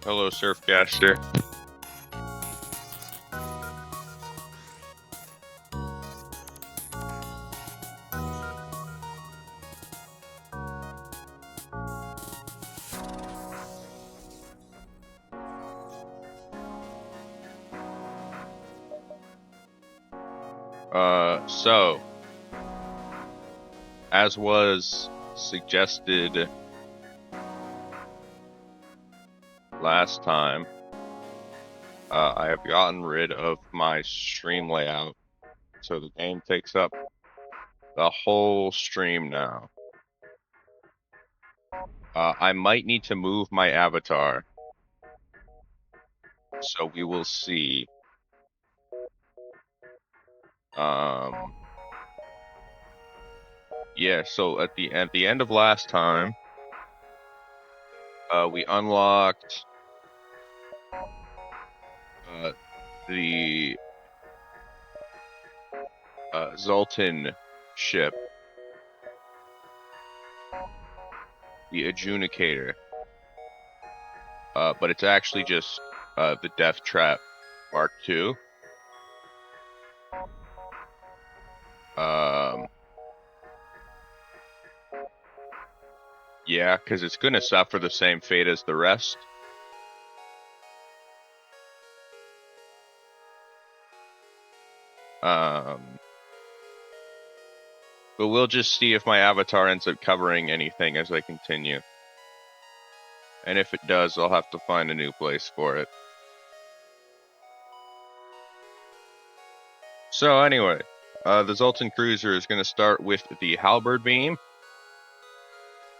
Hello, Surfcaster. So, as was suggested last time, I have gotten rid of my stream layout, so the game takes up the whole stream now. I might need to move my avatar, so we will see. Yeah, so at the end of last time, we unlocked the Zoltan ship, the Adjudicator, but it's actually just the Death Trap Mark II. Yeah, because it's going to suffer the same fate as the rest. But we'll just see if my avatar ends up covering anything as I continue. And if it does, I'll have to find a new place for it. So anyway, the Zoltan Cruiser is going to start with the Halberd Beam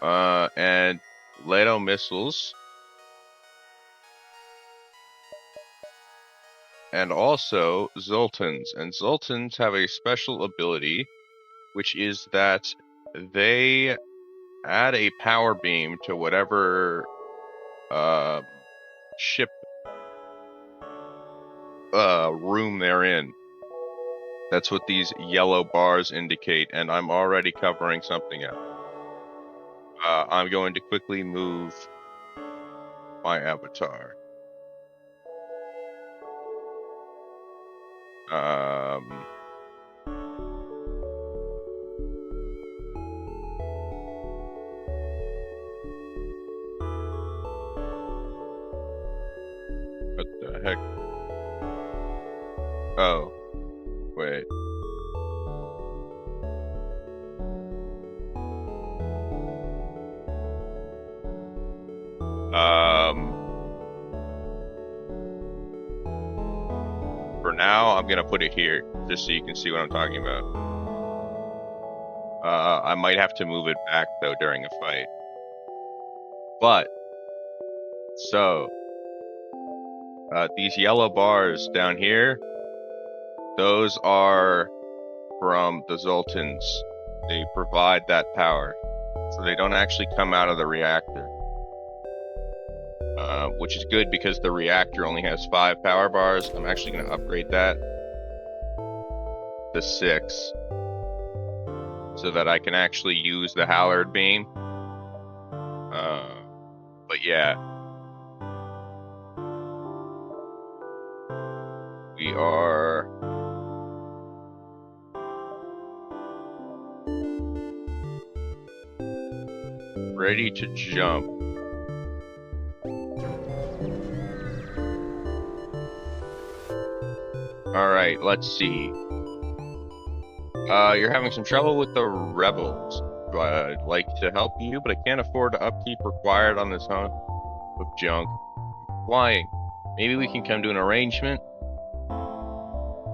and Leto missiles. And also Zoltans. And Zoltans have a special ability, which is that they add a power beam to whatever ship room they're in. That's what these yellow bars indicate, and I'm already covering something up. I'm going to quickly move my avatar. What the heck? Oh, wait. For now, I'm gonna put it here, just so you can see what I'm talking about. I might have to move it back, though, during a fight. But, so, these yellow bars down here, those are from the Zoltans. They provide that power, so they don't actually come out of the reactor. Which is good because the reactor only has 5 power bars. I'm actually going to upgrade that to 6 so that I can actually use the Halberd Beam. But yeah, we are ready to jump. Alright, let's see. You're having some trouble with the rebels. I'd like to help you, but I can't afford the upkeep required on this hunt of junk. Flying. Maybe we can come to an arrangement?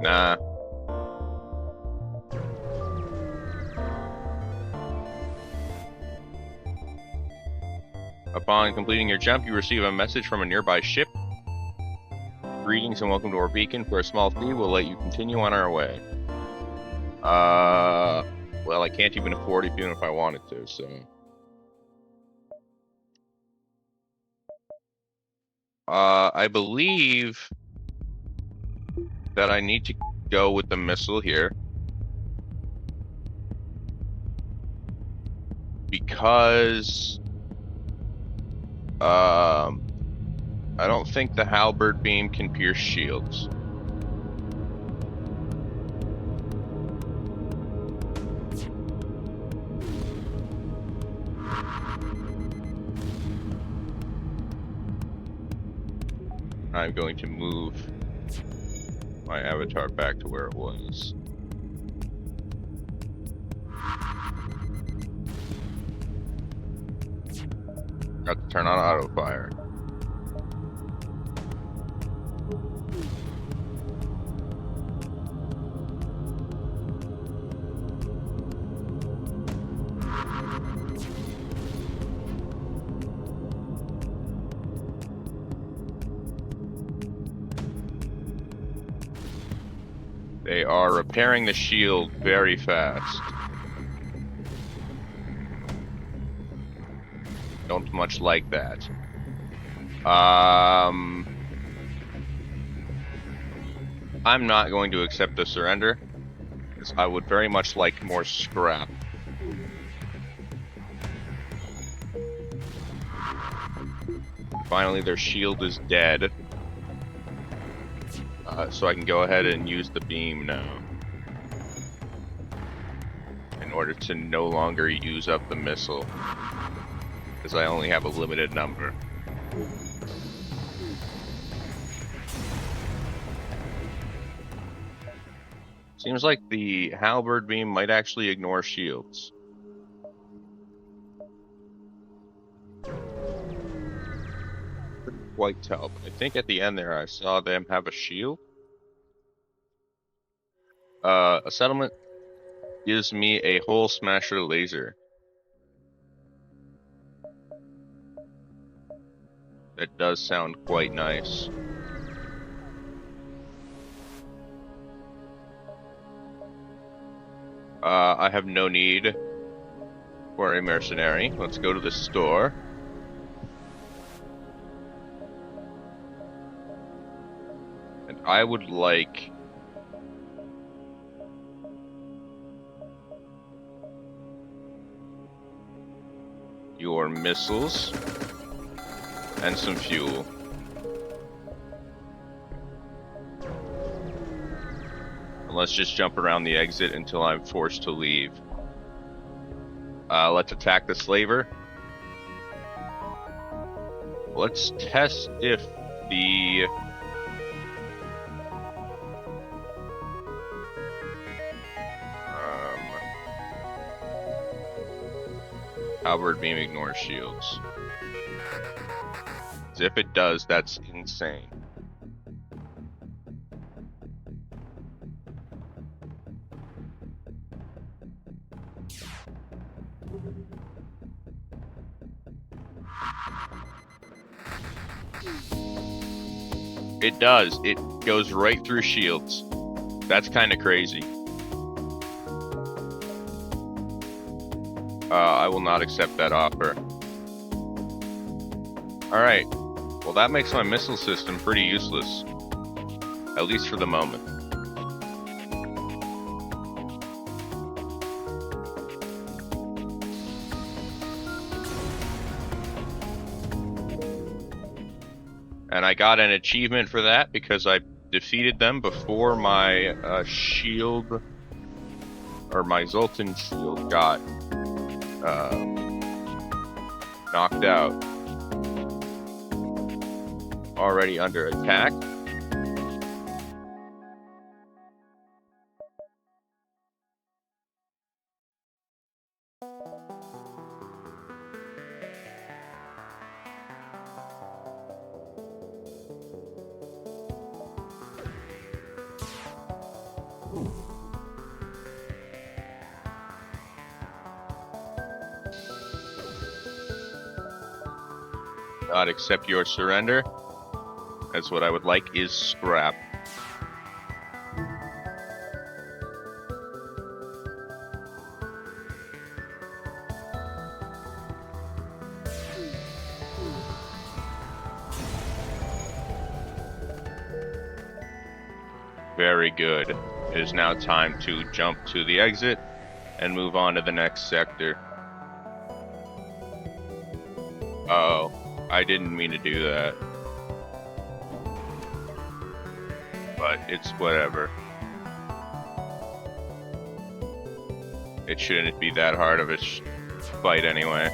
Nah. Upon completing your jump, you receive a message from a nearby ship. Greetings and welcome to our beacon. For a small fee, we'll let you continue on our way. Well, I can't even afford it even if I wanted to, so... I believe that I need to go with the missile here. Because... I don't think the halberd beam can pierce shields. I'm going to move my avatar back to where it was. Got to turn on auto fire. They are repairing the shield very fast. Don't much like that. I'm not going to accept the surrender, because I would very much like more scrap. Finally, their shield is dead. So I can go ahead and use the beam now. In order to no longer use up the missile. Because I only have a limited number. Seems like the halberd beam might actually ignore shields. Couldn't quite tell, but I think at the end there I saw them have a shield. A settlement gives me a hole smasher laser. That does sound quite nice. I have no need for a mercenary. Let's go to the store. And I would like your missiles and some fuel. And let's just jump around the exit until I'm forced to leave. Let's attack the slaver. Let's test if the halberd beam ignores shields. If it does, that's insane. It does. It goes right through shields. That's kind of crazy. I will not accept that offer. Alright. Well, that makes my missile system pretty useless. At least for the moment. And I got an achievement for that because I defeated them before my shield, or my Zoltan shield, got knocked out. Already under attack. Not accept your surrender. That's what I would like is scrap. Very good. It is now time to jump to the exit and move on to the next sector. Uh-oh. I didn't mean to do that. but it's whatever. It shouldn't be that hard of a fight anyway.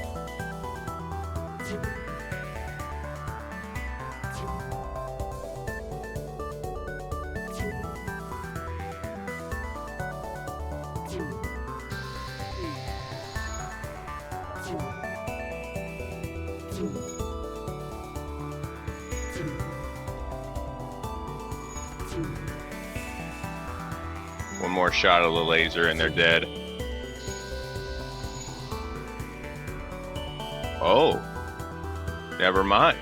One more shot of the laser and they're dead. Oh, never mind.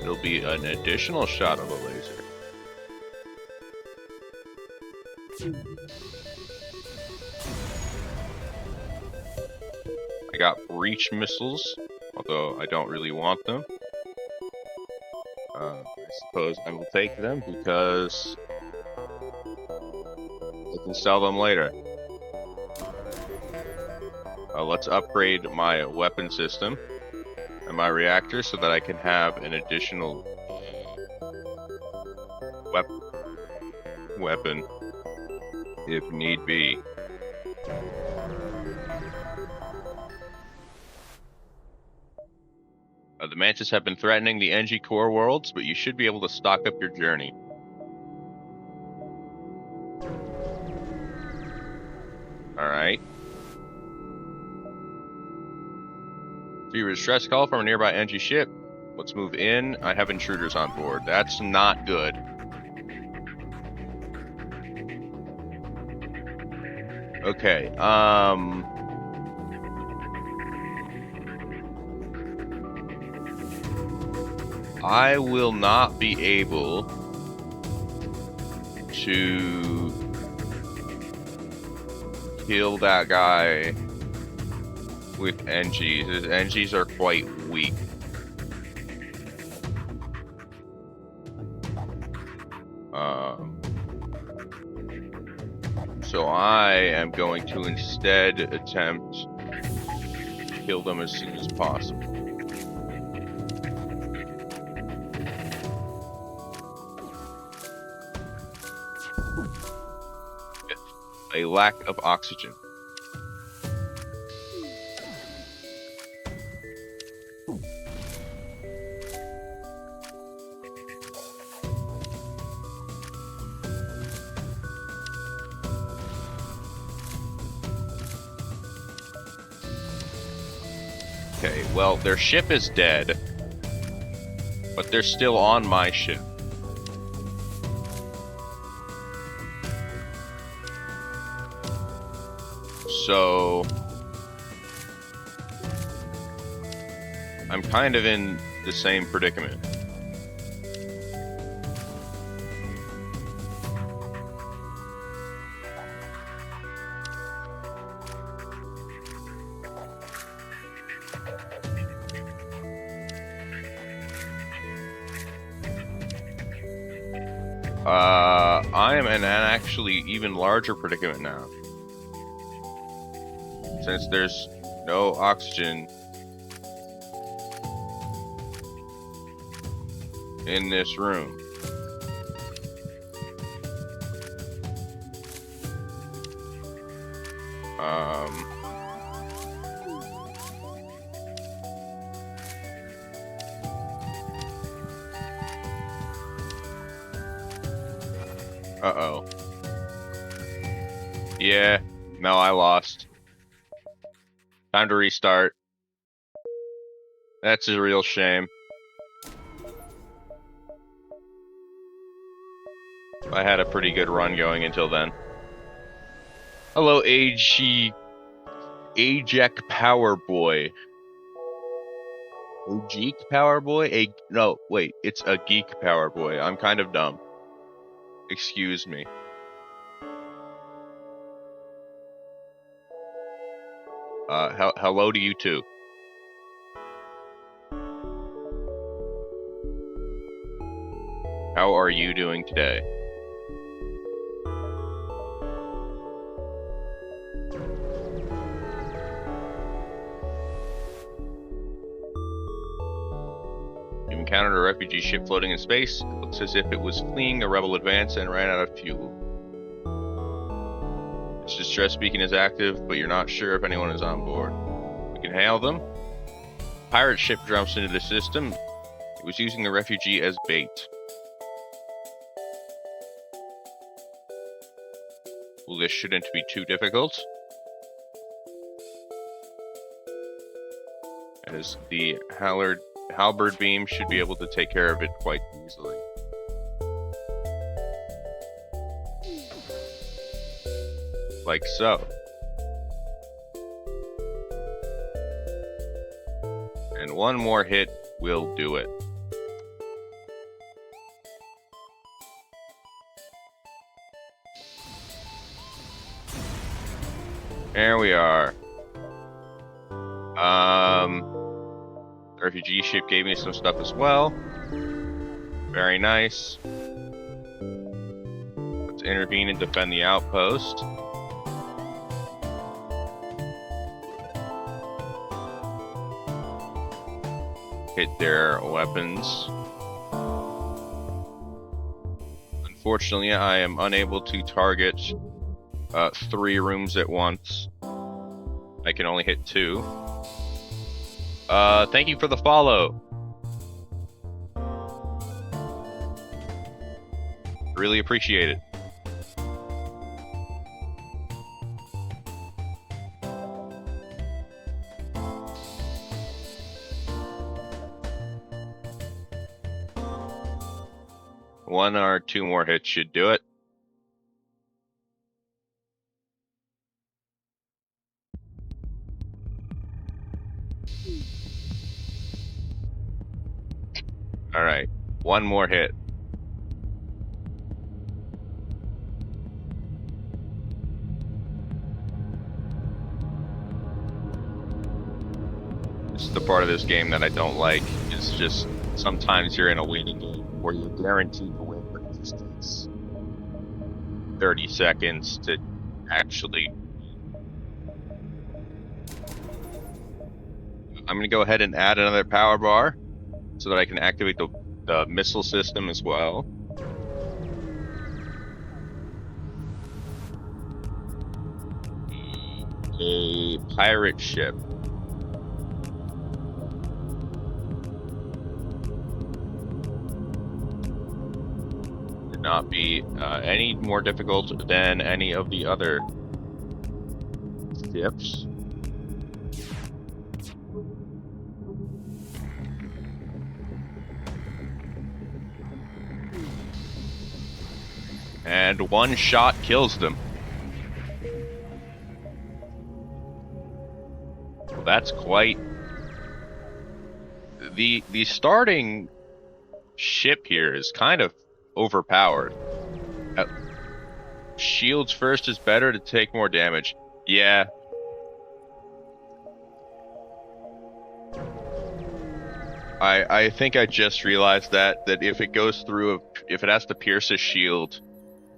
It'll be an additional shot of a laser. I got breach missiles, although I don't really want them. I suppose I will take them because I can sell them later. Let's upgrade my weapon system and my reactor so that I can have an additional weapon if need be. The Mantis have been threatening the NG core worlds, but you should be able to stock up your journey. Alright. Receive a distress call from a nearby NG ship. Let's move in. I have intruders on board. That's not good. Okay, I will not be able to kill that guy with NGs. His NGs are quite weak. So I am going to instead attempt to kill them as soon as possible. A lack of oxygen. Okay, well, their ship is dead, but they're still on my ship. So I'm kind of in the same predicament. I am in an actually even larger predicament now. Since there's no oxygen in this room. Uh-oh. Yeah, no, I lost. Time to restart. That's a real shame. I had a pretty good run going until then. Hello, Ajek Power Boy. Ajek Power Boy? No, wait, it's a Geek Power Boy. I'm kind of dumb. Excuse me. Hello to you too. How are you doing today? encountered a refugee ship floating in space. It looks as if it was fleeing a rebel advance and ran out of fuel. Its distress beacon is active, but you're not sure if anyone is on board. We can hail them. Pirate ship jumps into the system. It was using the refugee as bait. Well, this shouldn't be too difficult, as the halberd beam should be able to take care of it quite easily. Like so. And one more hit will do it. There we are. The refugee ship gave me some stuff as well. Very nice. Let's intervene and defend the outpost. Hit their weapons. Unfortunately, I am unable to target 3 rooms at once. I can only hit 2. Thank you for the follow. Really appreciate it. One or 2 more hits should do it. Alright, 1 more hit. This is the part of this game that I don't like. It's just sometimes you're in a waiting game where you're guaranteed to win, but it just takes 30 seconds to actually. I'm going to go ahead and add another power bar so that I can activate the missile system as well. A pirate ship. Would not be any more difficult than any of the other ships. And 1 shot kills them. Well, that's quite. The starting ship here is kind of overpowered. Shields first is better to take more damage. Yeah. I think I just realized that if it goes through, if it has to pierce a shield,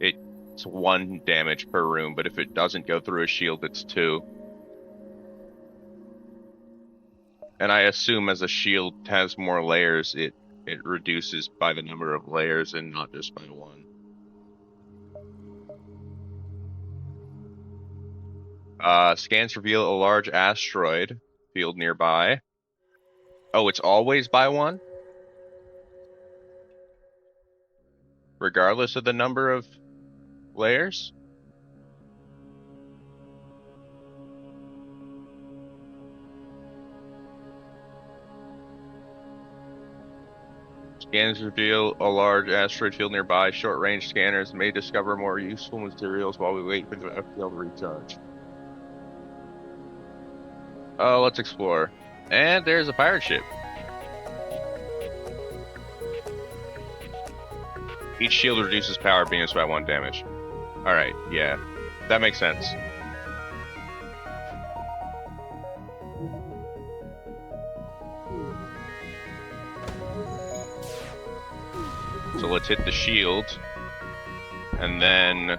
it's 1 damage per room, but if it doesn't go through a shield, it's 2. And I assume as a shield has more layers, it reduces by the number of layers and not just by 1. Scans reveal a large asteroid field nearby. Oh, it's always by 1? Regardless of the number of layers? Scans reveal a large asteroid field nearby. Short-range scanners may discover more useful materials while we wait for the FPL to recharge. Oh, let's explore. And there's a pirate ship. Each shield reduces power beams by 1 damage. Alright, yeah. That makes sense. So let's hit the shield. And then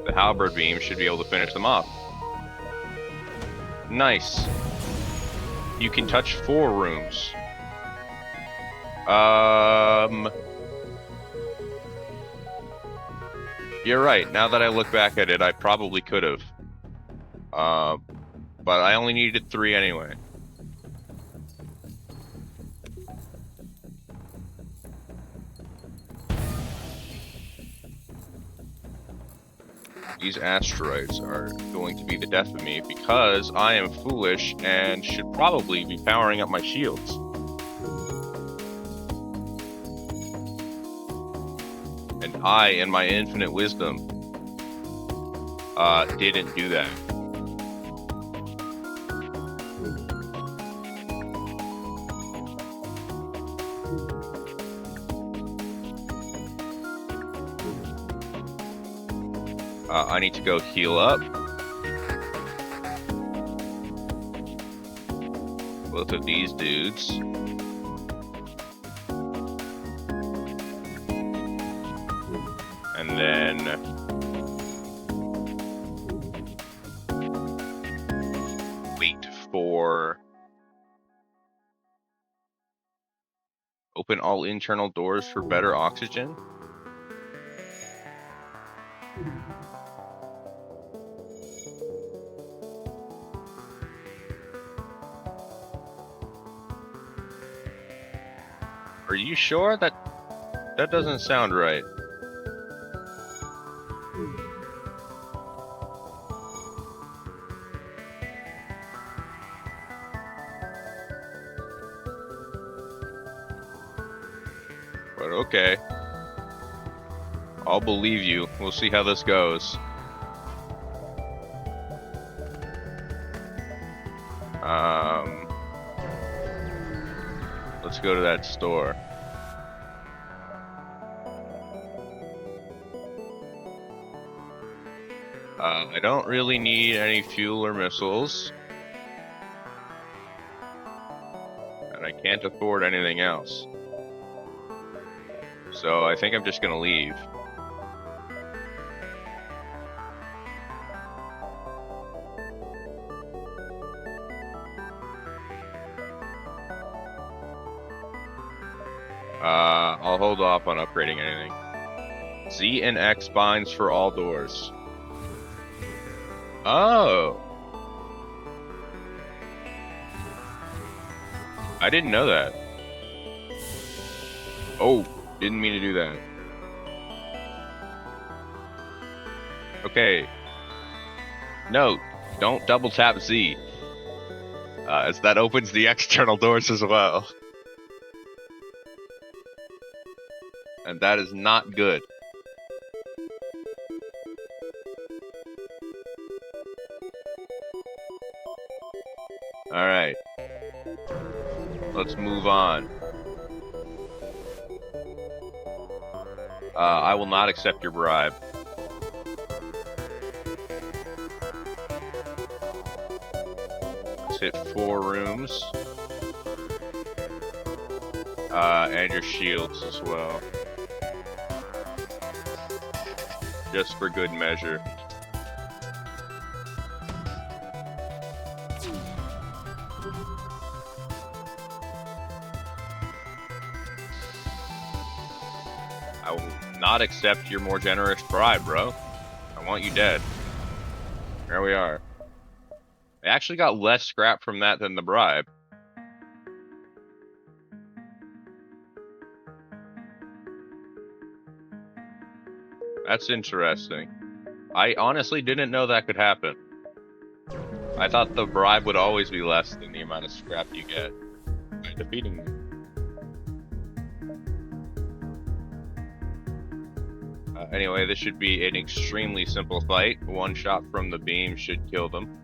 the halberd beam should be able to finish them off. Nice. You can touch 4 rooms. You're right. Now that I look back at it, I probably could have. But I only needed 3 anyway. These asteroids are going to be the death of me because I am foolish and should probably be powering up my shields. And I, in my infinite wisdom, didn't do that. I need to go heal up. Both of these dudes. And then wait for open all internal doors for better oxygen. Are you sure that doesn't sound right? But okay. I'll believe you. We'll see how this goes. Let's go to that store. I don't really need any fuel or missiles. And I can't afford anything else. So I think I'm just gonna leave. I'll hold off on upgrading anything. Z and X binds for all doors. Oh! I didn't know that. Oh, didn't mean to do that. Okay. No, don't double tap Z. As that opens the external doors as well. And that is not good. Alright. Let's move on. I will not accept your bribe. Let's hit 4 rooms. And your shields as well. Just for good measure. I will not accept your more generous bribe, bro. I want you dead. There we are. I actually got less scrap from that than the bribe. That's interesting. I honestly didn't know that could happen. I thought the bribe would always be less than the amount of scrap you get by defeating me. Anyway, this should be an extremely simple fight. One shot from the beam should kill them.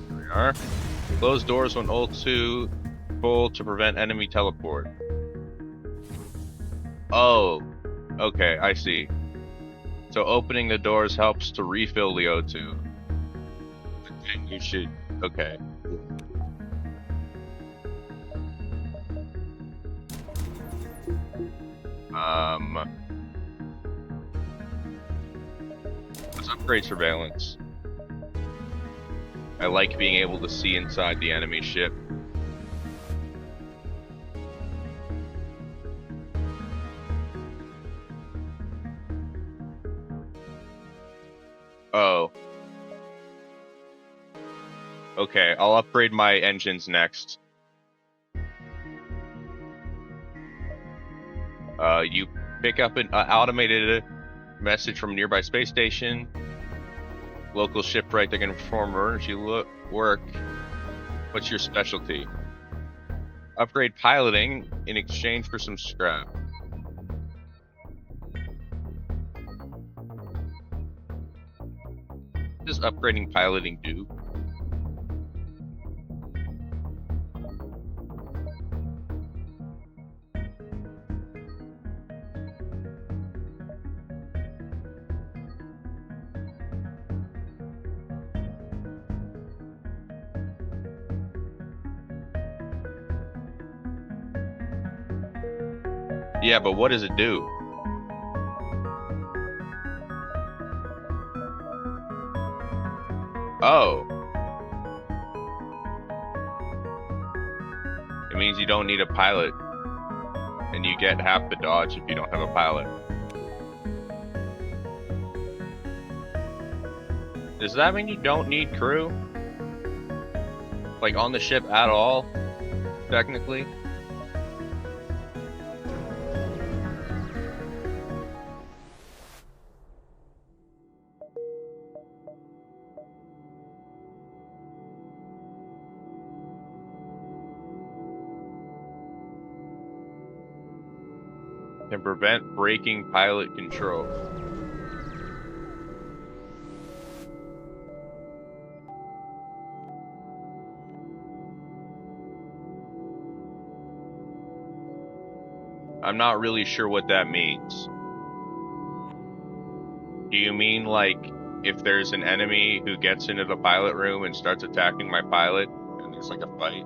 There we are. Close doors when ult2 full to prevent enemy teleport. Oh, okay, I see. So opening the doors helps to refill the O2. And you should, okay. Upgrade surveillance. I like being able to see inside the enemy ship. Oh. Okay, I'll upgrade my engines next. You pick up an automated message from a nearby space station. Local shipwright that can perform emergency work. What's your specialty? Upgrade piloting in exchange for some scrap. What does upgrading piloting do? Yeah, but what does it do? Oh. It means you don't need a pilot. And you get half the dodge if you don't have a pilot. Does that mean you don't need crew? Like on the ship at all? Technically? Can prevent breaking pilot control. I'm not really sure what that means. Do you mean like if there's an enemy who gets into the pilot room and starts attacking my pilot and there's like a fight?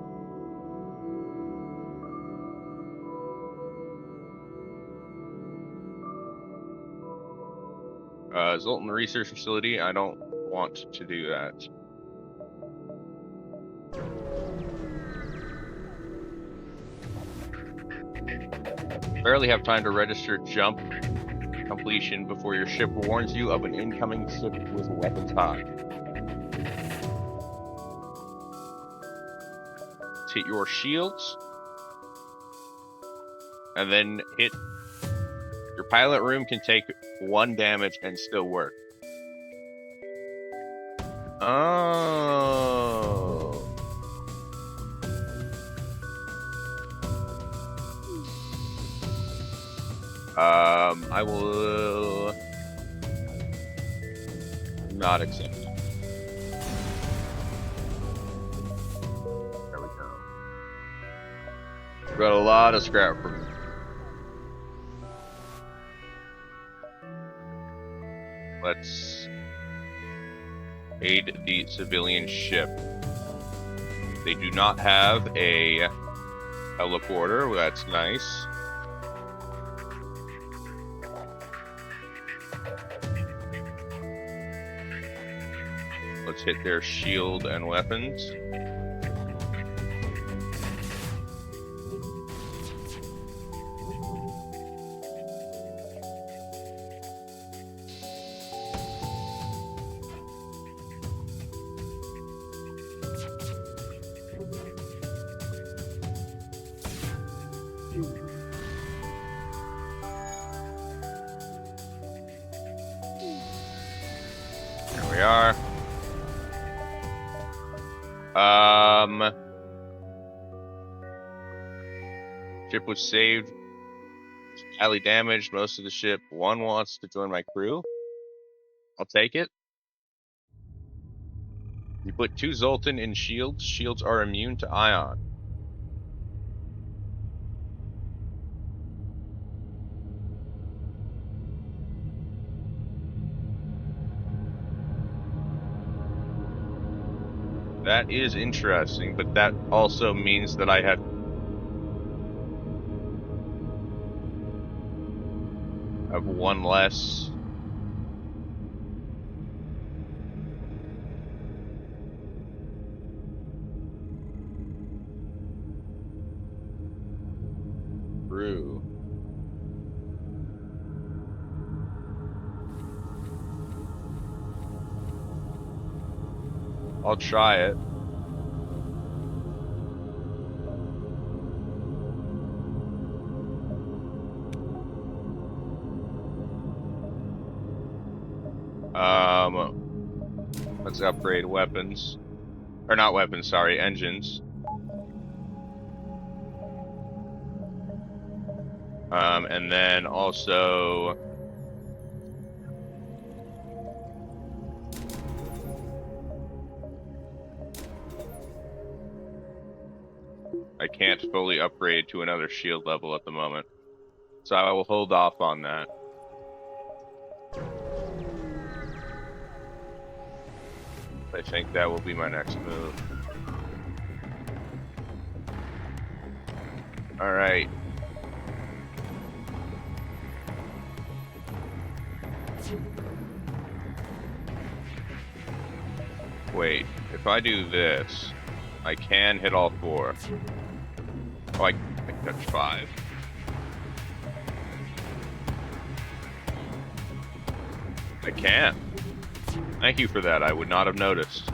Zoltan Research Facility, I don't want to do that. Barely have time to register jump completion before your ship warns you of an incoming ship with weapons hot. Hit your shields. And then hit... Your pilot room can take 1 damage and still work. Oh. I will not accept it. There we go. Got a lot of scrap from it. Let's aid the civilian ship. They do not have a teleporter. Well, that's nice. Let's hit their shield and weapons. There we are. Ship was saved. Badly damaged. Most of the ship. One wants to join my crew. I'll take it. You put 2 Zoltan in shields. Shields are immune to ion. That is interesting, but that also means that I have one less crew. I'll try it. Let's upgrade weapons. Or not weapons, sorry, engines. And then also... I can't fully upgrade to another shield level at the moment. So I will hold off on that. I think that will be my next move. Alright. Wait, if I do this, I can hit all four. Oh, I can touch 5. I can. Thank you for that, I would not have noticed.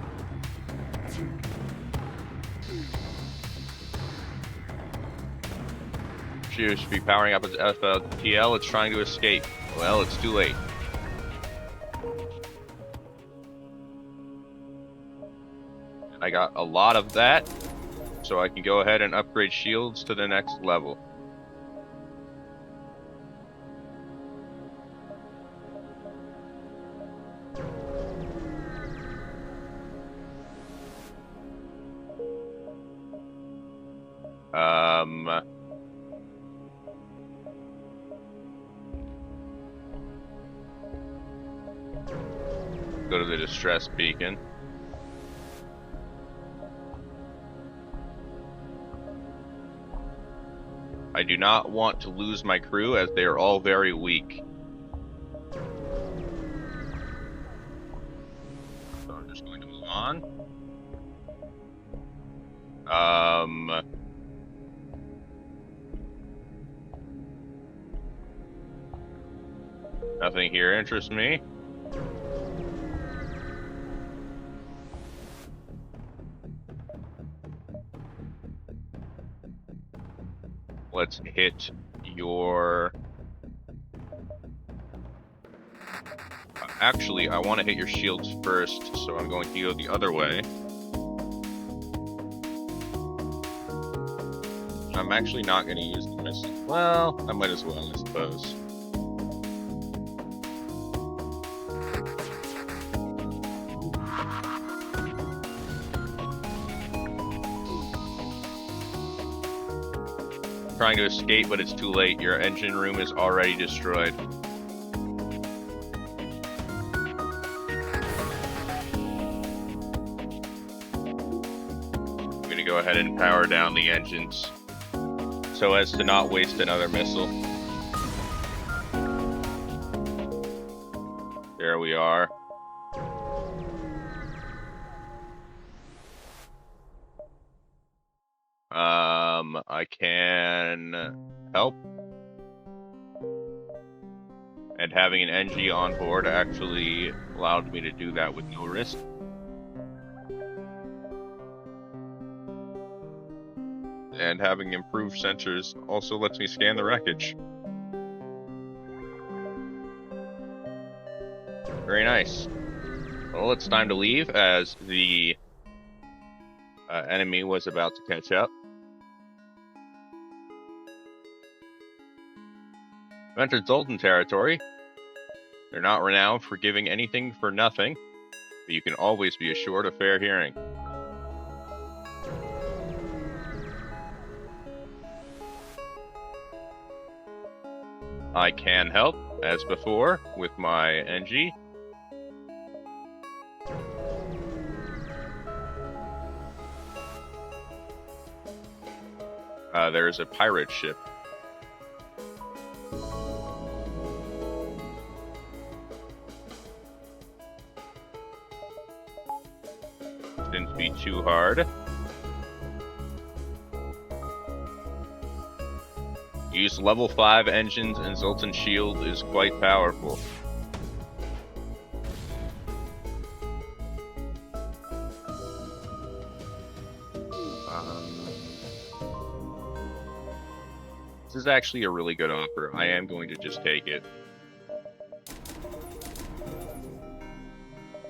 She should be powering up its FLTL, it's trying to escape. Well, it's too late. I got a lot of that, so I can go ahead and upgrade shields to the next level. Go to the distress beacon. I do not want to lose my crew as they are all very weak. So I'm just going to move on. Nothing here interests me. Let's hit your... Actually, I want to hit your shields first, so I'm going to go the other way. I'm actually not going to use the missile. Well, I might as well, I suppose. Trying to escape, but it's too late. Your engine room is already destroyed. I'm gonna go ahead and power down the engines so as to not waste another missile. There we are. I can help. And having an NG on board actually allowed me to do that with no risk. And having improved sensors also lets me scan the wreckage. Very nice. Well, it's time to leave as the enemy was about to catch up. I've entered Zoltan territory. They're not renowned for giving anything for nothing, but you can always be assured of fair hearing. I can help, as before, with my NG. There is a pirate ship. Shouldn't be too hard. Use level 5 engines and Zoltan shield is quite powerful. This is actually a really good offer. I am going to just take it.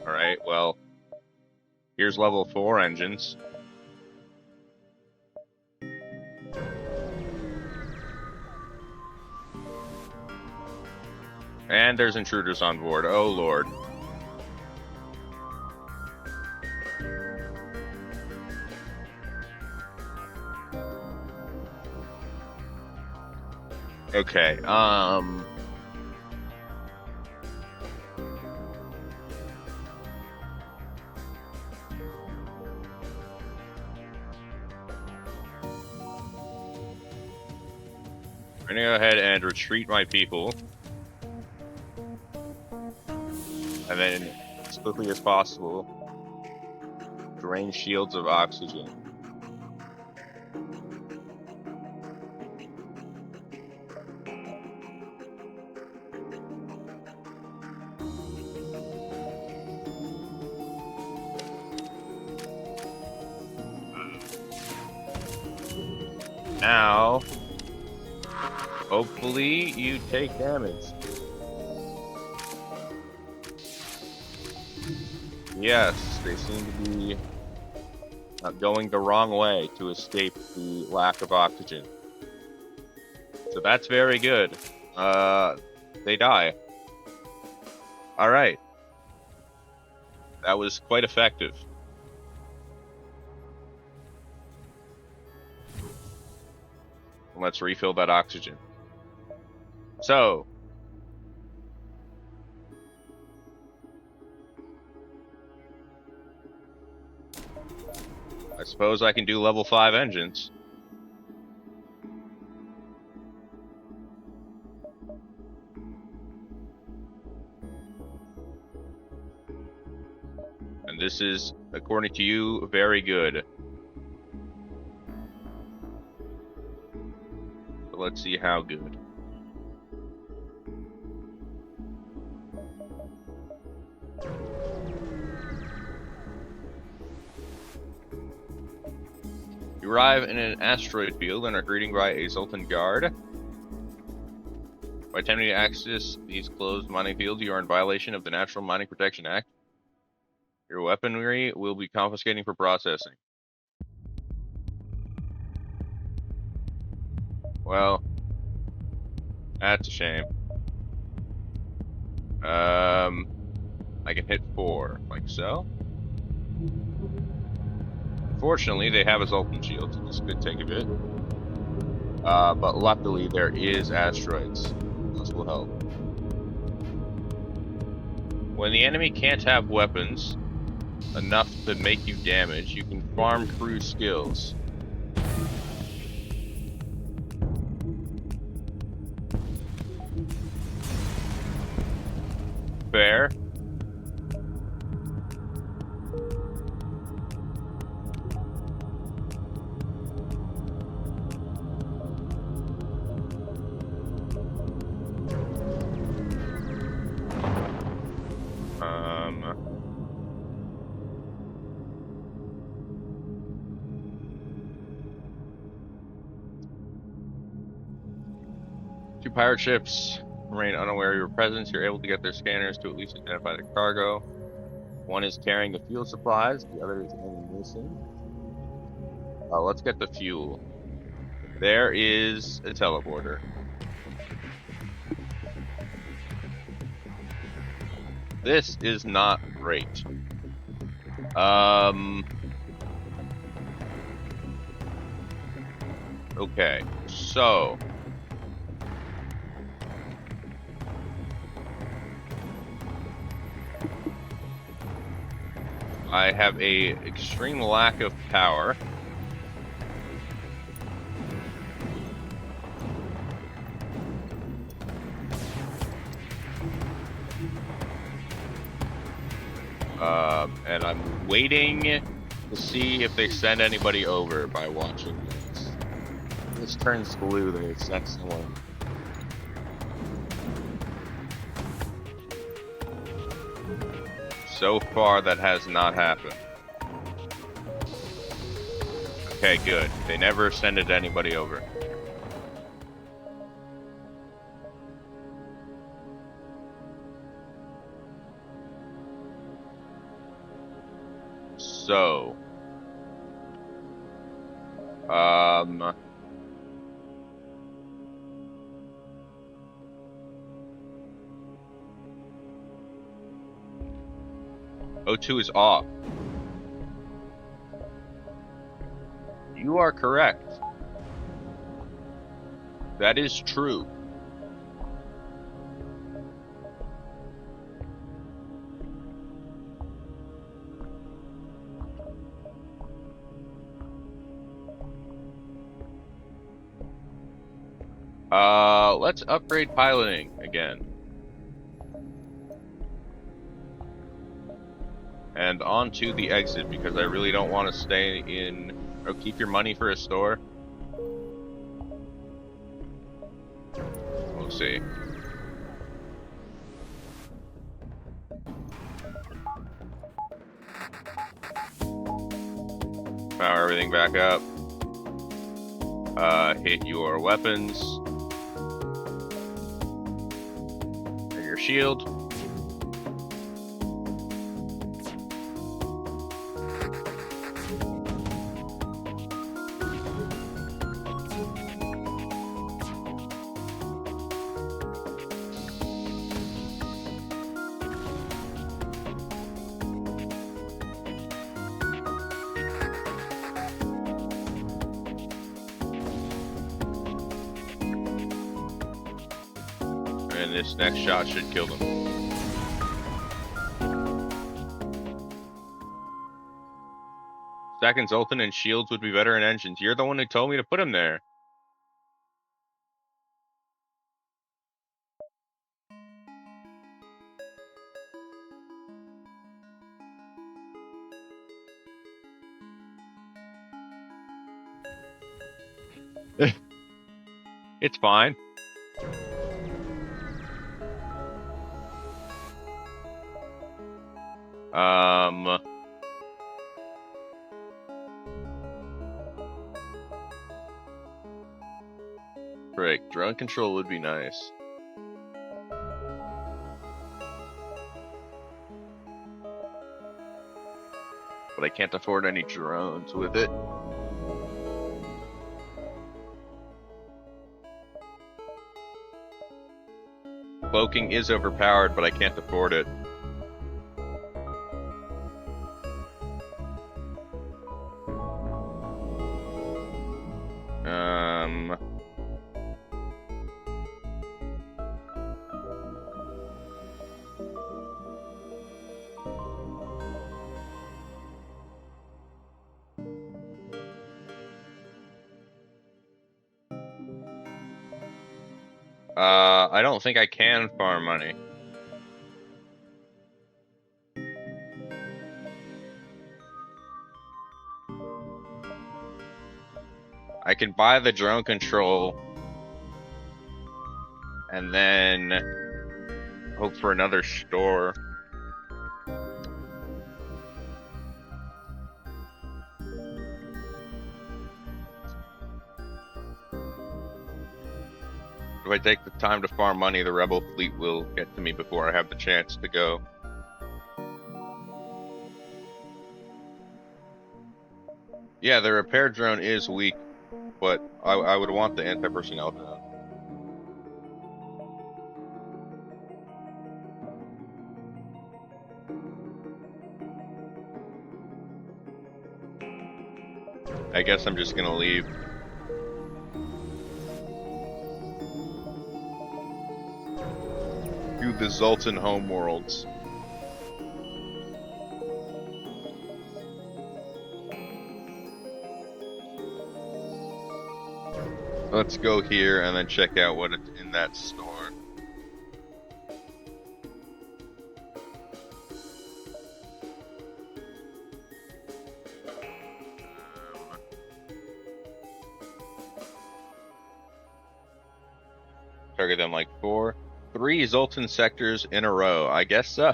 Alright, well, here's level 4 engines. And there's intruders on board. Oh lord. Okay, I'm gonna go ahead and retreat my people. And then, as quickly as possible, drain shields of oxygen. Now, hopefully you take damage. Yes, they seem to be going the wrong way to escape the lack of oxygen. So that's very good. They die. Alright. That was quite effective. Let's refill that oxygen. So, I suppose I can do level 5 engines. And this is, according to you, very good. But let's see how good. You arrive in an asteroid field and are greeted by a Zoltan guard. By attempting to access these closed mining fields, you are in violation of the Natural Mining Protection Act. Your weaponry will be confiscated for processing. Well, that's a shame. I can hit 4, like so. Fortunately, they have a Zoltan shield, so this could take a bit. But luckily, there is asteroids. This will help. When the enemy can't have weapons enough to make you damage, you can farm crew skills. Fair. Two pirate ships remain unaware of your presence. You're able to get their scanners to at least identify the cargo. One is carrying the fuel supplies, the other is ammunition. Let's get the fuel. There is a teleporter. This is not great. Okay, so I have a extreme lack of power. And I'm waiting to see if they send anybody over by watching this. this turns blue, they sent someone. So far, that has not happened. Okay, good. They never send it anybody over. So, O2 is off. You are correct. That is true. Let's upgrade piloting again. And on to the exit, because I really don't want to stay in... Oh, keep your money for a store? We'll see. Power everything back up. Hit your weapons. And your shield. And this next shot should kill them. Stacking Zoltan and shields would be better in engines. You're the one who told me to put them there. It's fine. Frick, drone control would be nice. But I can't afford any drones with it. Cloaking is overpowered, but I can't afford it. I don't think I can farm money. I can buy the drone control and then hope for another store. If I take the time to farm money, the rebel fleet will get to me before I have the chance to go. Yeah, the repair drone is weak, but I would want the anti-personnel drone. I guess I'm just gonna leave. To the Zoltan homeworlds. Let's go here and then check out what it's in that store. target them like 4. 3 Zoltan sectors in a row. I guess so.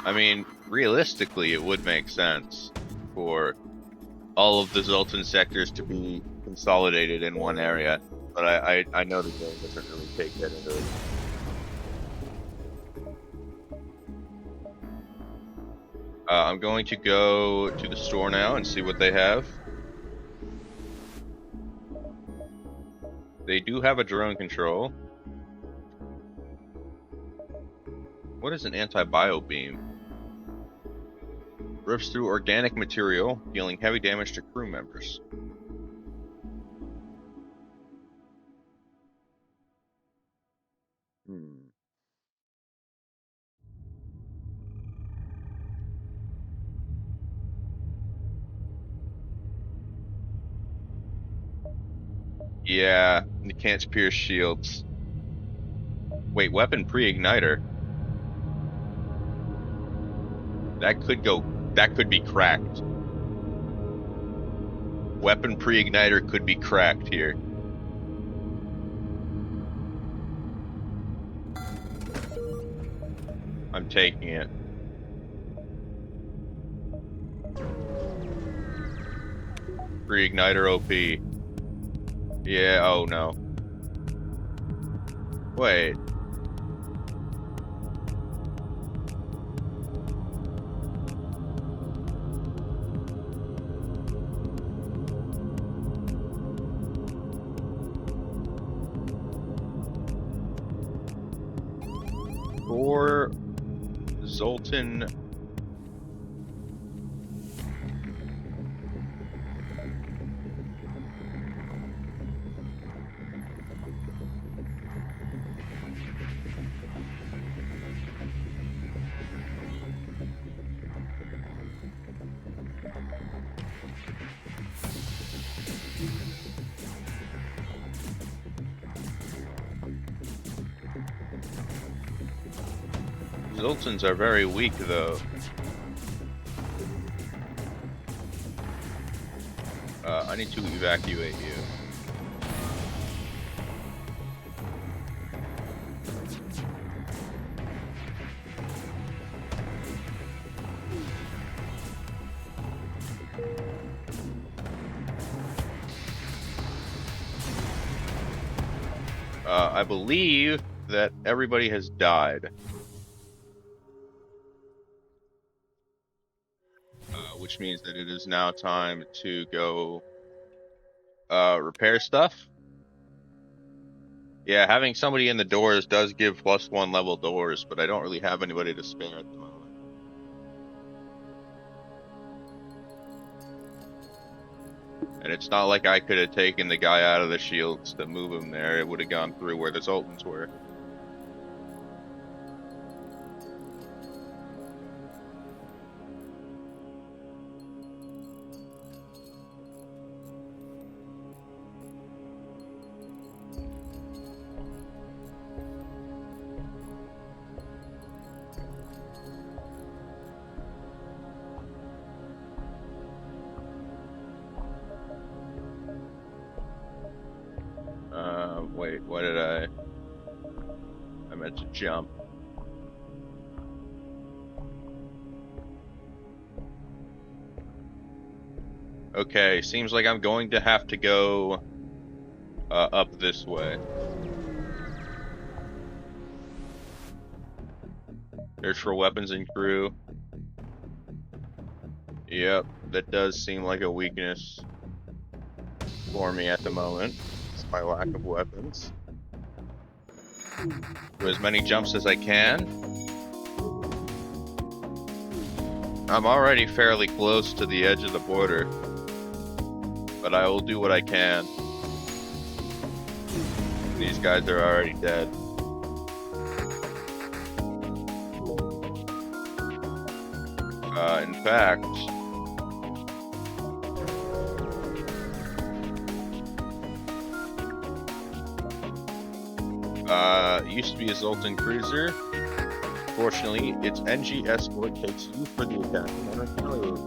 I mean, realistically, it would make sense for all of the Zoltan sectors to be consolidated in one area, but I know the game doesn't really take that into it. I'm going to go to the store now and see what they have. They do have a drone control. What is an anti-bio beam? Rips through organic material, dealing heavy damage to crew members. Yeah, you can't pierce shields. Wait, weapon pre-igniter? That could be cracked. Weapon pre-igniter could be cracked here. I'm taking it. Pre-igniter OP. Yeah, oh no. Wait. For Zoltan. Zoltans are very weak, though. I need to evacuate you. I believe that everybody has died. Which means that it is now time to go repair stuff. Yeah, having somebody in the doors does give +1 level doors, but I don't really have anybody to spare at the moment. And it's not like I could have taken the guy out of the shields to move him there. It would have gone through where the Zoltans were. Wait, what did I meant to jump. Okay, seems like I'm going to have to go up this way. Search for weapons and crew. Yep, that does seem like a weakness for me at the moment. It's my lack of weapons. Do as many jumps as I can. I'm already fairly close to the edge of the border, but I will do what I can. These guys are already dead. In fact, It used to be a Zoltan cruiser. Fortunately, its NG escort takes you for the attack momentarily.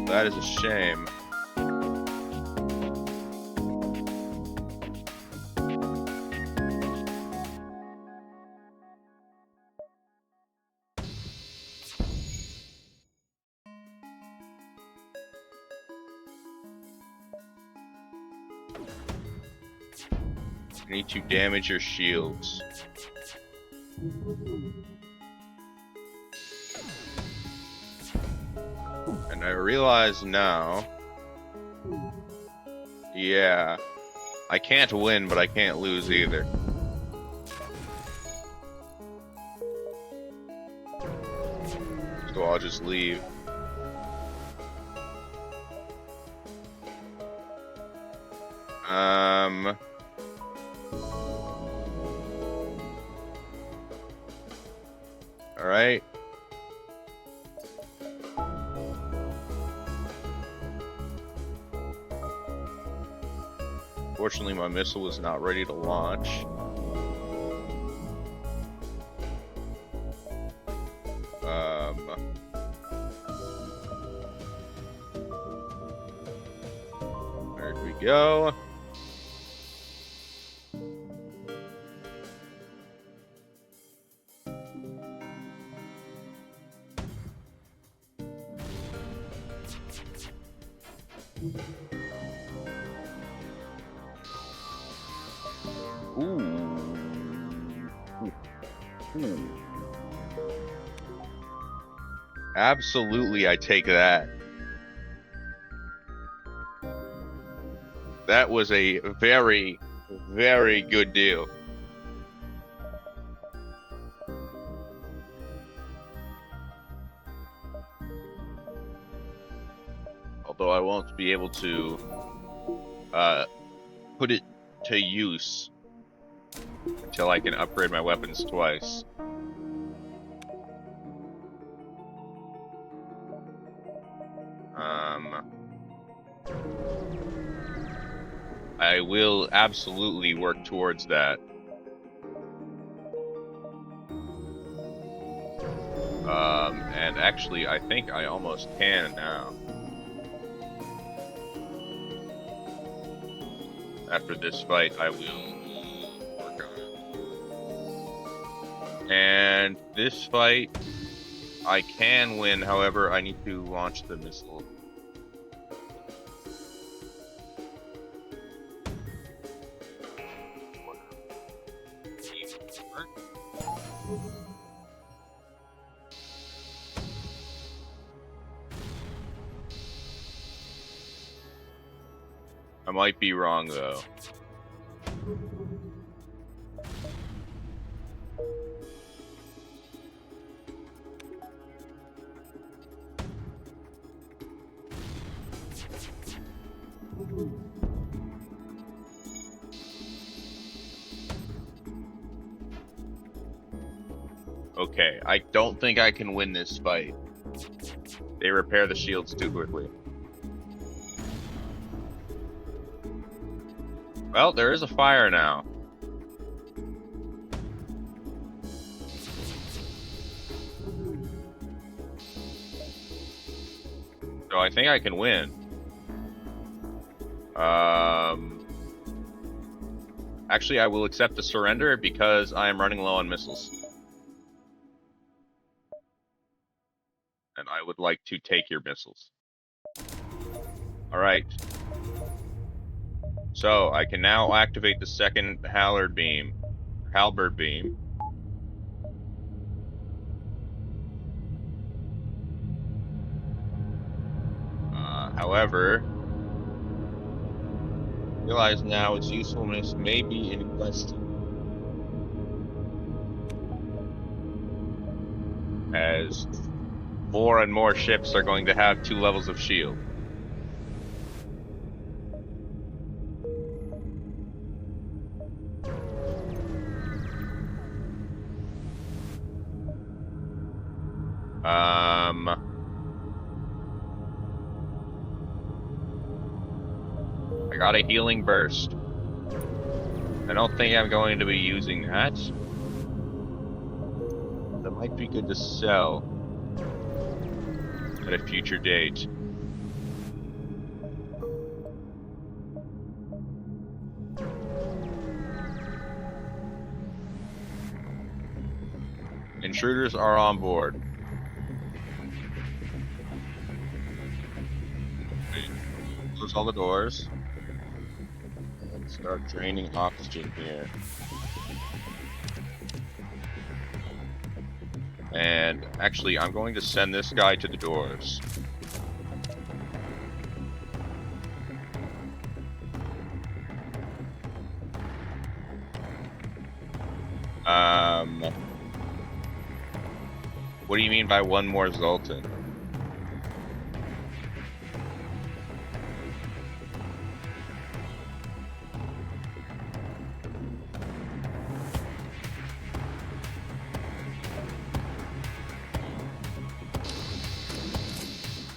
That is a shame. You need to damage your shields. And I realize now, yeah, I can't win, but I can't lose either. So I'll just leave. Alright. Fortunately, my missile was not ready to launch. There we go. Absolutely, I take that. That was a very, very good deal. Although I won't be able to put it to use until I can upgrade my weapons twice. I will absolutely work towards that. And actually, I think I almost can now. After this fight, I will work on it. And this fight, I can win, however, I need to launch the missile. I might be wrong, though. Okay, I don't think I can win this fight. They repair the shields too quickly. Well, there is a fire now. So I think I can win. Actually, I will accept the surrender because I am running low on missiles. And I would like to take your missiles. Alright. So, I can now activate the second halberd beam. However, realize now its usefulness may be in question. As more and more ships are going to have 2 levels of shield. I got a healing burst. I don't think I'm going to be using that. That might be good to sell at a future date. Intruders are on board. Close all the doors. And start draining oxygen here. And actually, I'm going to send this guy to the doors. What do you mean by one more Zoltan?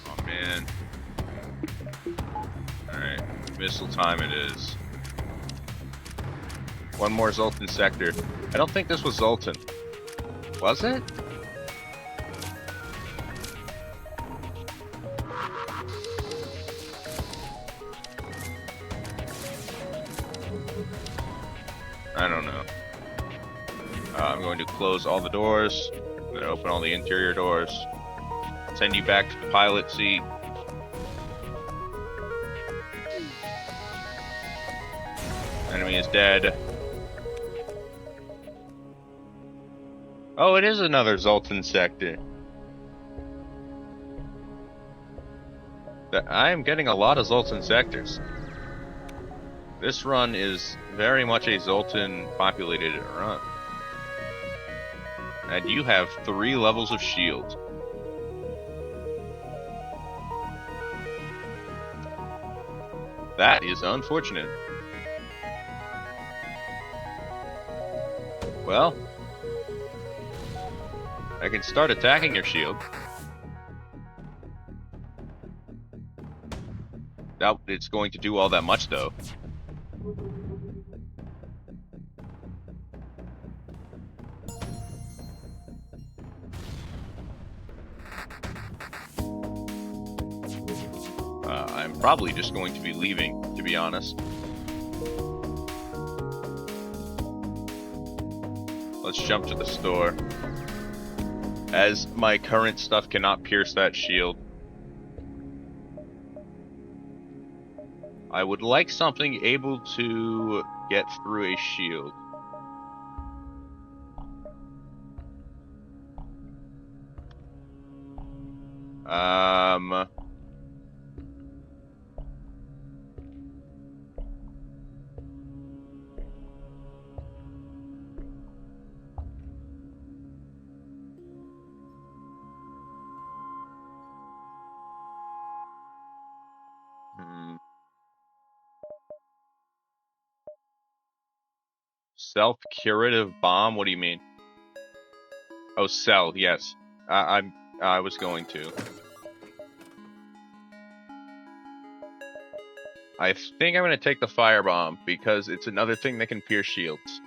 Oh man. Alright, missile time it is. One more Zoltan sector. I don't think this was Zoltan. Was it? I don't know. I'm going to close all the doors. I'm going to open all the interior doors. Send you back to the pilot seat. Enemy is dead. Oh, it is another Zoltan sector. I am getting a lot of Zoltan sectors. This run is very much a Zoltan populated run. And you have 3 levels of shield. That is unfortunate. Well, I can start attacking your shield. Doubt it's going to do all that much though. I'm probably just going to be leaving, to be honest. Let's jump to the store. As my current stuff cannot pierce that shield. I would like something able to get through a shield. Self-curative bomb? What do you mean? Oh, sell, yes. I was going to. I think I'm gonna take the firebomb because it's another thing that can pierce shields.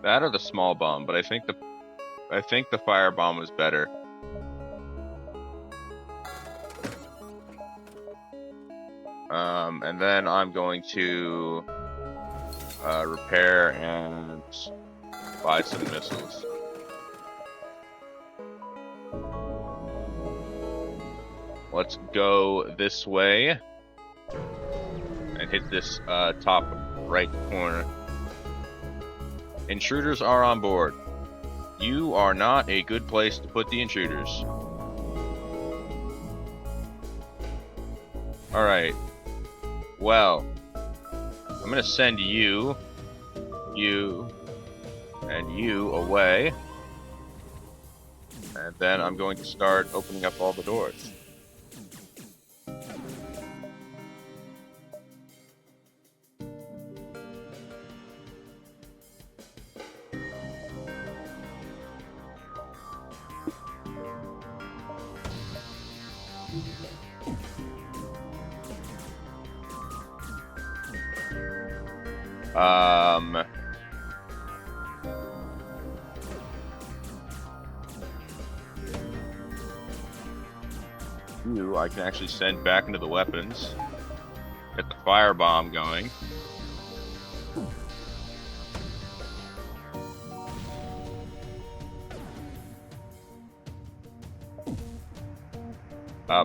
That or the small bomb, but I think the firebomb is better. And then I'm going to repair and buy some missiles. Let's go this way and hit this top right corner. Intruders are on board. You are not a good place to put the intruders. Alright. Well, I'm gonna send you, and you away. And then I'm going to start opening up all the doors. You, I can actually send back into the weapons. Get the firebomb going.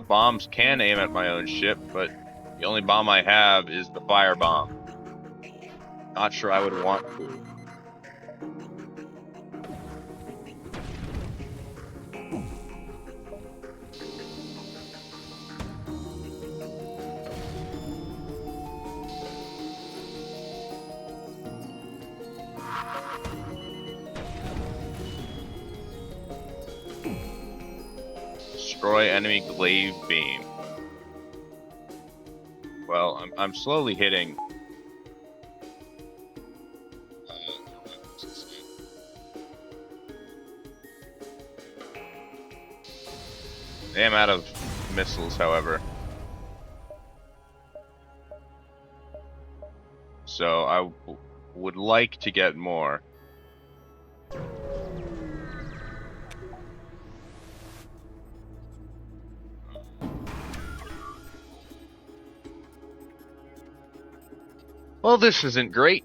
Bombs can aim at my own ship, but the only bomb I have is the firebomb. Not sure I would want to. Destroy enemy glaive beam. Well, I'm slowly hitting. I am out of missiles, however. So I would like to get more. Well, this isn't great.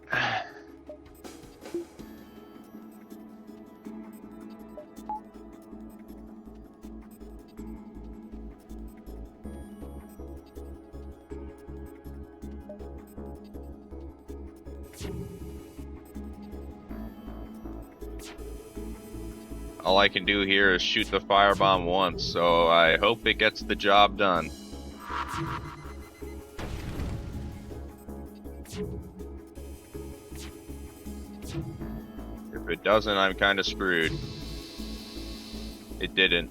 All I can do here is shoot the firebomb once, so I hope it gets the job done. If it doesn't, I'm kind of screwed. It didn't.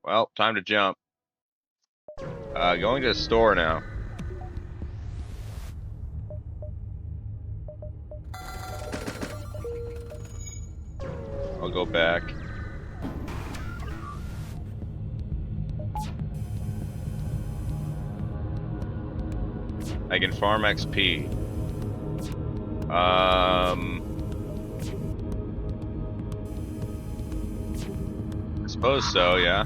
Well, time to jump. Going to the store now. I'll go back. I can farm XP. I suppose so, yeah.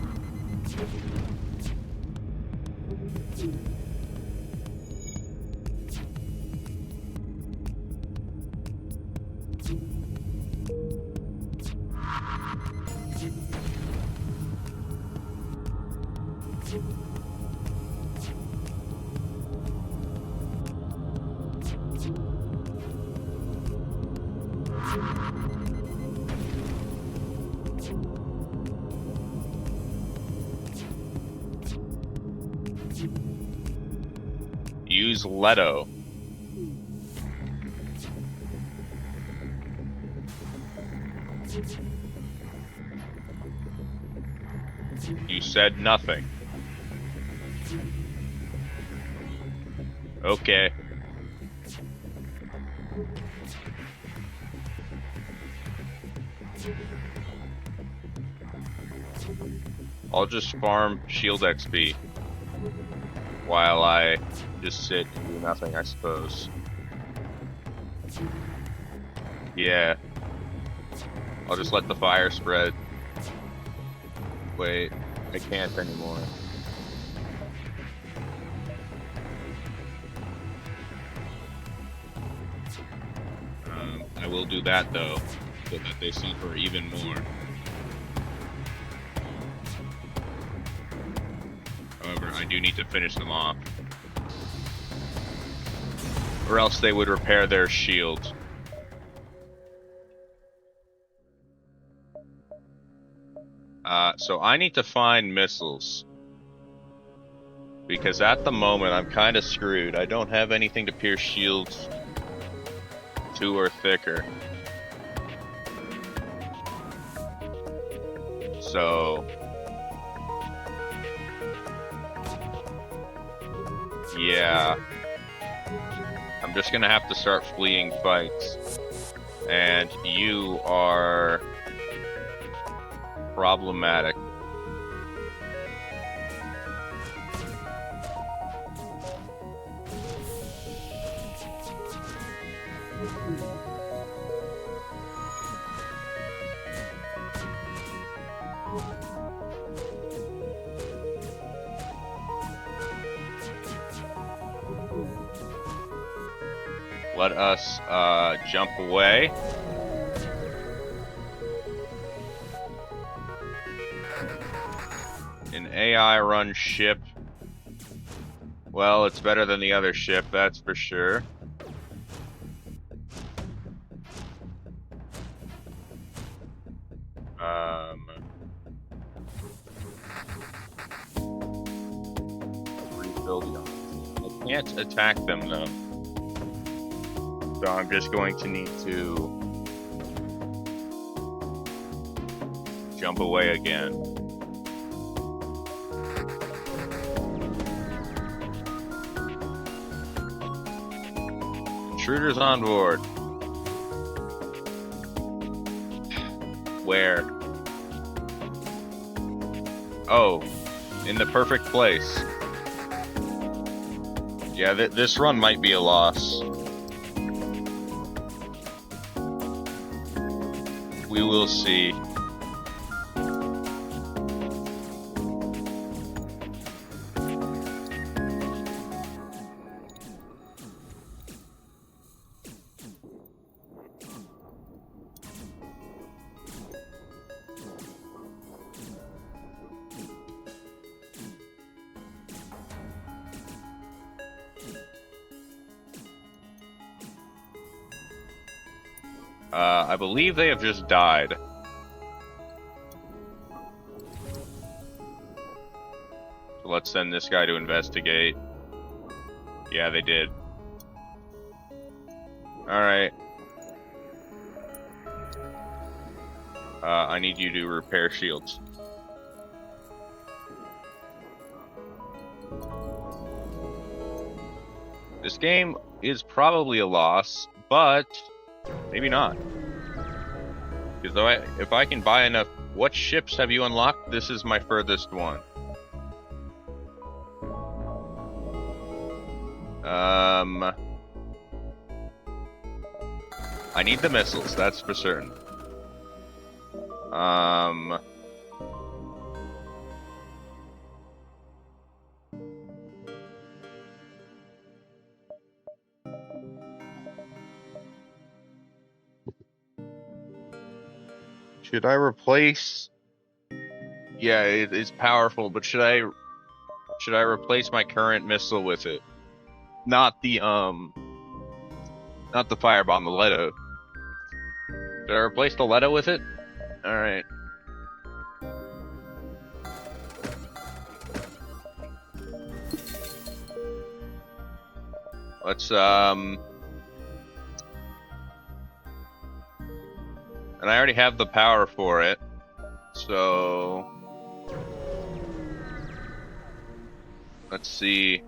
Use Leto. You said nothing. Okay. I'll just farm shield XP while I just sit and do nothing, I suppose. Yeah. I'll just let the fire spread. Wait, I can't anymore. I will do that though, so that they suffer even more. However, I do need to finish them off. Or else they would repair their shield. So I need to find missiles. Because at the moment, I'm kind of screwed. I don't have anything to pierce shields 2 or thicker. So... yeah. I'm just gonna have to start fleeing fights. And you are... problematic. Let us jump away. An AI run ship. Well, it's better than the other ship, that's for sure. Rebuild them. I can't attack them though. So I'm just going to need to jump away again. Intruders on board. Where? Oh, in the perfect place. Yeah, this run might be a loss. We will see. I believe they have just died. So let's send this guy to investigate. Yeah, they did. Alright. I need you to repair shields. This game is probably a loss, but maybe not. Because if I can buy enough... What ships have you unlocked? This is my furthest one. I need the missiles, that's for certain. Should I replace... Yeah, it's powerful, but should I replace my current missile with it? Not the firebomb, the Leto. Should I replace the Leto with it? Alright. Let's, and I already have the power for it, so... Let's see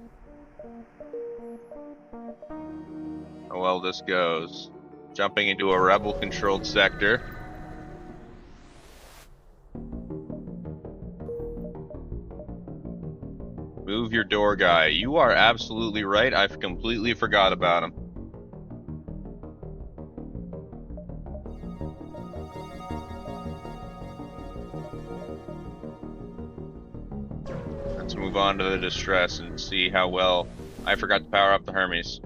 how well this goes. Jumping into a rebel-controlled sector. Move your door guy. You are absolutely right. I've completely forgot about him. Let's move on to the distress and see how well... I forgot to power up the Hermes.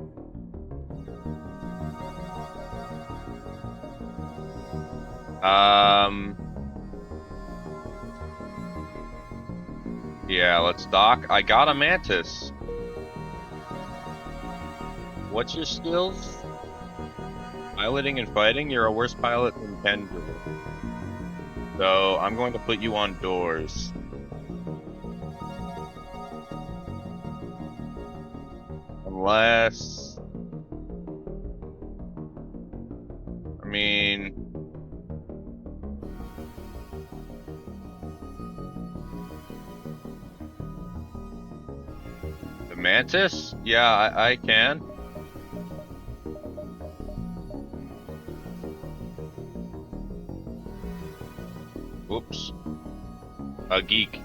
Yeah, let's dock. I got a Mantis. What's your skills? Piloting and fighting? You're a worse pilot than Kendra. So, I'm going to put you on doors. Unless... I mean... The Mantis? Yeah, I can. Whoops. A geek.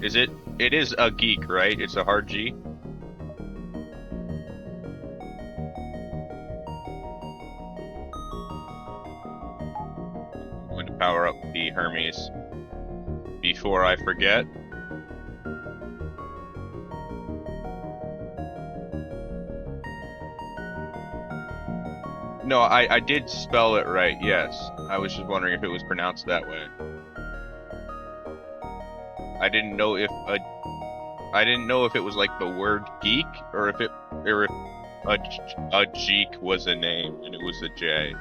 Is it? It is a geek, right? It's a hard G. I'm going to power up the Hermes before I forget. No, I did spell it right, yes. I was just wondering if it was pronounced that way. I didn't know if it was like the word geek or if a geek was a name and it was a J.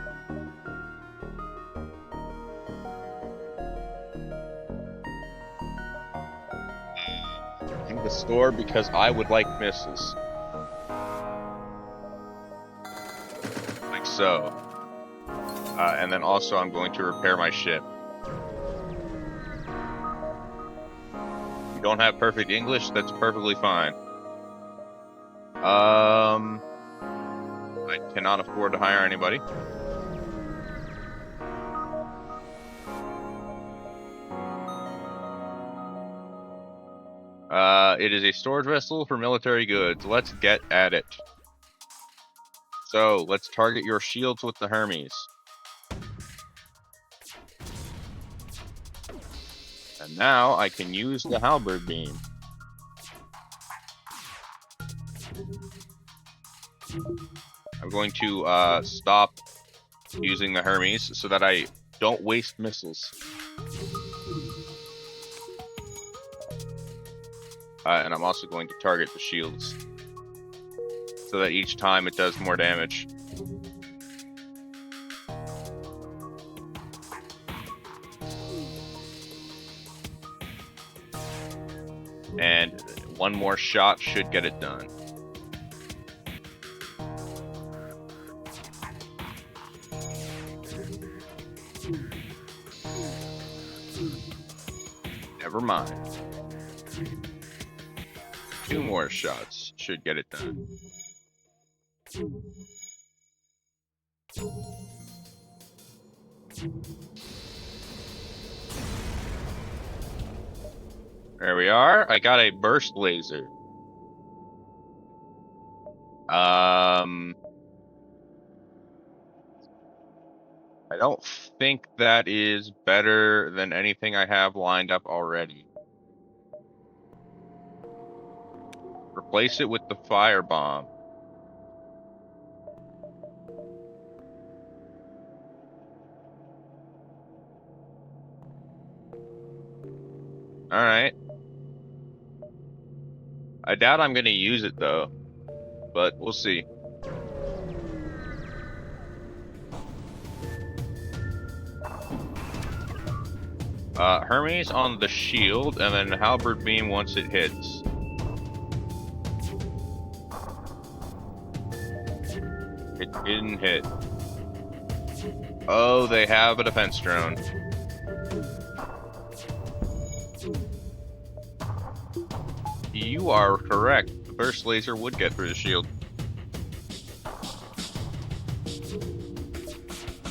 In the store because I would like misses. Like so. And then also I'm going to repair my ship. You don't have perfect English, that's perfectly fine. I cannot afford to hire anybody. It is a storage vessel for military goods. Let's get at it. So, let's target your shields with the Hermes. And now I can use the halberd beam. I'm going to stop using the Hermes so that I don't waste missiles. And I'm also going to target the shields so that each time it does more damage. And one more shot should get it done. Never mind. 2 more shots should get it done. There we are. I got a burst laser. I don't think that is better than anything I have lined up already. Replace it with the firebomb. Alright. I doubt I'm gonna use it though, but we'll see. Hermes on the shield, and then halberd beam once it hits. It didn't hit. Oh, they have a defense drone. You are correct. The burst laser would get through the shield.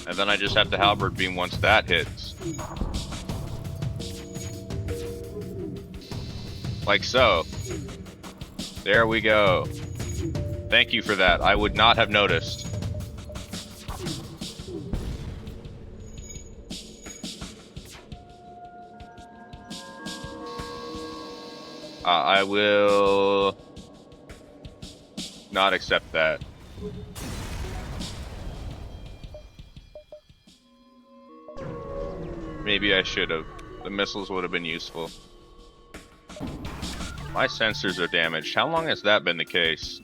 And then I just have the halberd beam once that hits. Like so. There we go. Thank you for that. I would not have noticed. I will not accept that. Maybe I should have. The missiles would have been useful. My sensors are damaged. How long has that been the case?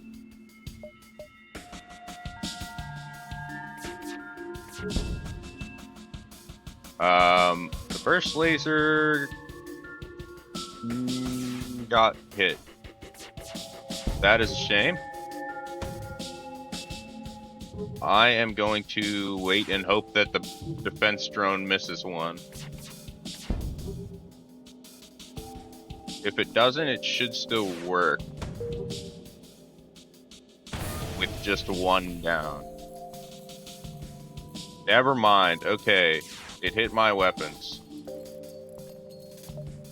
The burst laser got hit. That is a shame. I am going to wait and hope that the defense drone misses one. If it doesn't, it should still work. With just one down. Never mind. Okay. It hit my weapons.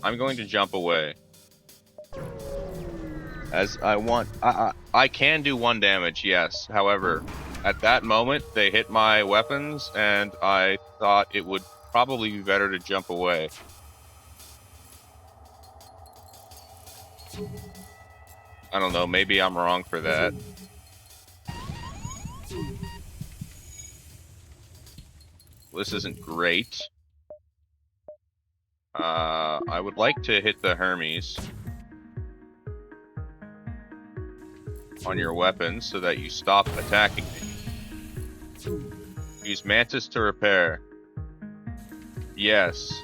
I'm going to jump away. As I want... I can do 1 damage, yes. However, at that moment, they hit my weapons, and I thought it would probably be better to jump away. I don't know, maybe I'm wrong for that. This isn't great. I would like to hit the Hermes on your weapons so that you stop attacking me. Use Mantis to repair. Yes.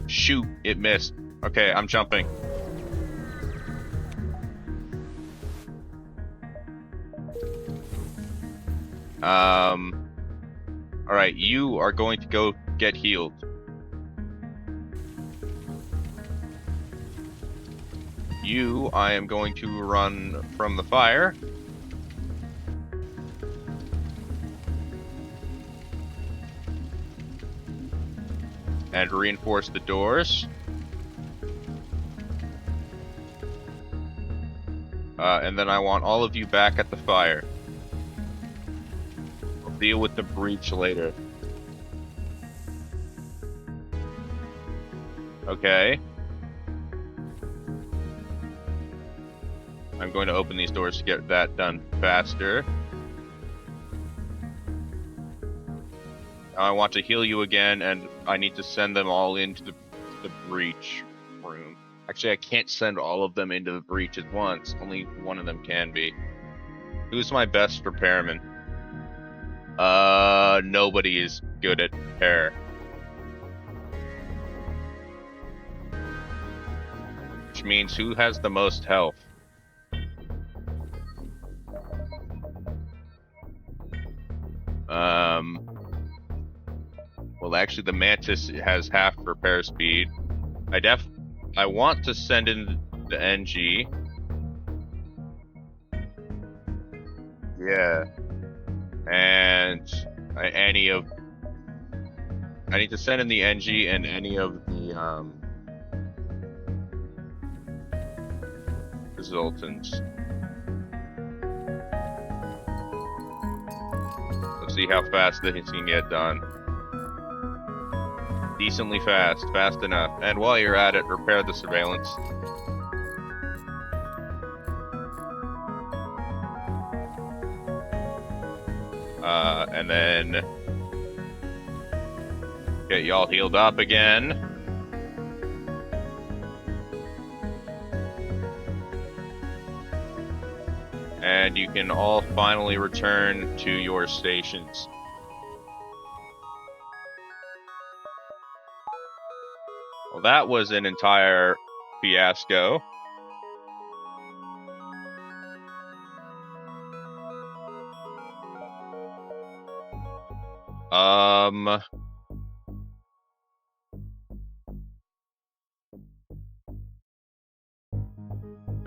Shoot, it missed. Okay, I'm jumping. Alright, you are going to go get healed. You, I am going to run from the fire. And reinforce the doors. And then I want all of you back at the fire. I'll deal with the breach later. Okay. I'm going to open these doors to get that done faster. Now I want to heal you again, and I need to send them all into the breach room. Actually, I can't send all of them into the breach at once. Only one of them can be. Who's my best repairman? Nobody is good at repair. Which means who has the most health? Well, actually, the Mantis has half repair speed. I want to send in the NG. Yeah. And I need to send in the NG and any of the resultants. Let's see how fast they can get done. Decently fast, fast enough. And while you're at it, repair the surveillance. And then get y'all healed up again. And you can all finally return to your stations. Well, that was an entire fiasco.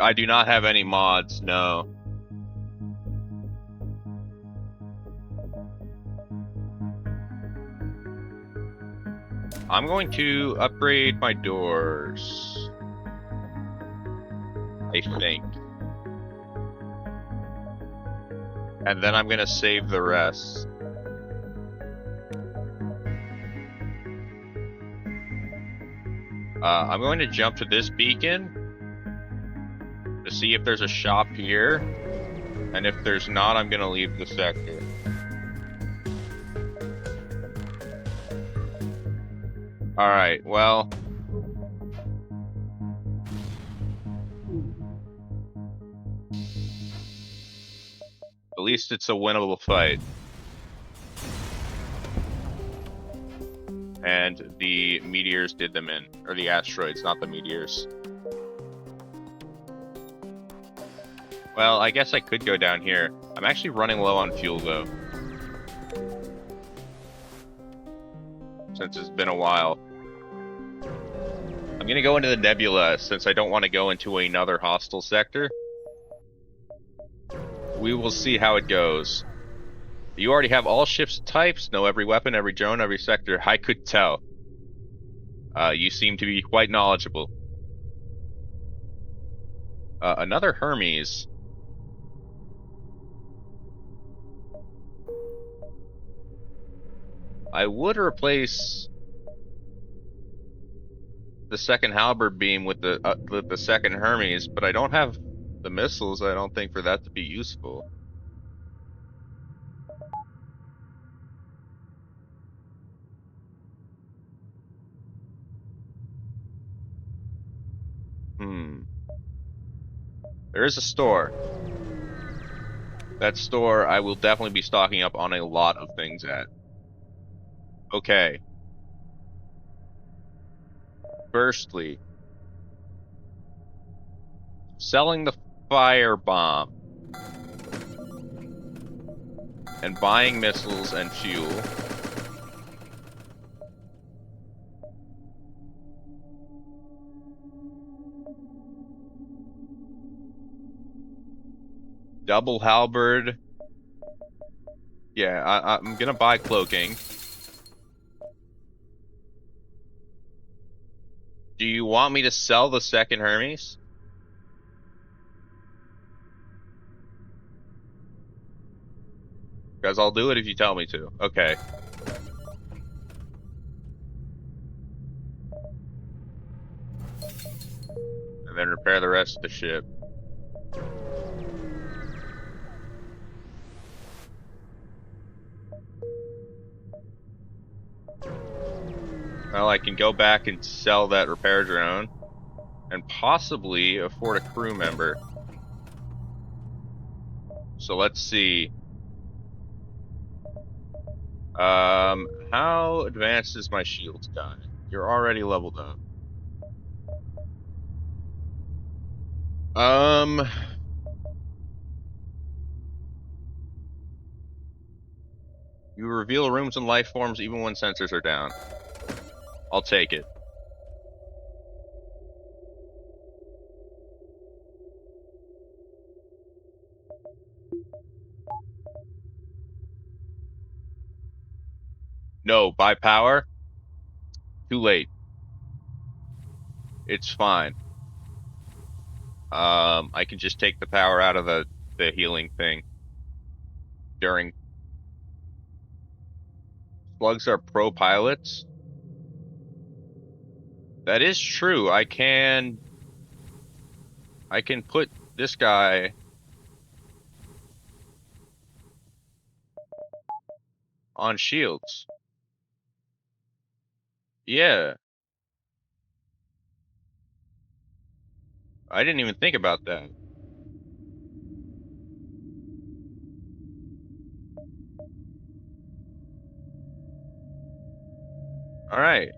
I do not have any mods, no. I'm going to upgrade my doors, I think. And then I'm gonna save the rest. I'm going to jump to this beacon to see if there's a shop here. And if there's not, I'm gonna leave the sector. Alright, well. At least it's a winnable fight. And the meteors did them in. Or the asteroids, not the meteors. Well, I guess I could go down here. I'm actually running low on fuel, though. Since it's been a while. I'm gonna go into the nebula, since I don't want to go into another hostile sector. We will see how it goes. You already have all ships types, know every weapon, every drone, every sector. I could tell. You seem to be quite knowledgeable. Another Hermes. I would replace... the second halberd beam with the second Hermes, but I don't have the missiles. I don't think for that to be useful. There is a store. That store I will definitely be stocking up on a lot of things at. Okay. Firstly, selling the firebomb and buying missiles and fuel. Double halberd. Yeah, I'm gonna buy cloaking. Do you want me to sell the second Hermes? Because I'll do it if you tell me to. Okay. And then repair the rest of the ship. Well, I can go back and sell that repair drone. And possibly afford a crew member. So let's see. How advanced is my shields guy? You're already leveled up. You reveal rooms and life forms even when sensors are down. I'll take it. No, buy power? Too late. It's fine. I can just take the power out of the healing thing. During... Slugs are pro pilots? That is true. I can put this guy on shields. Yeah. I didn't even think about that. Alright.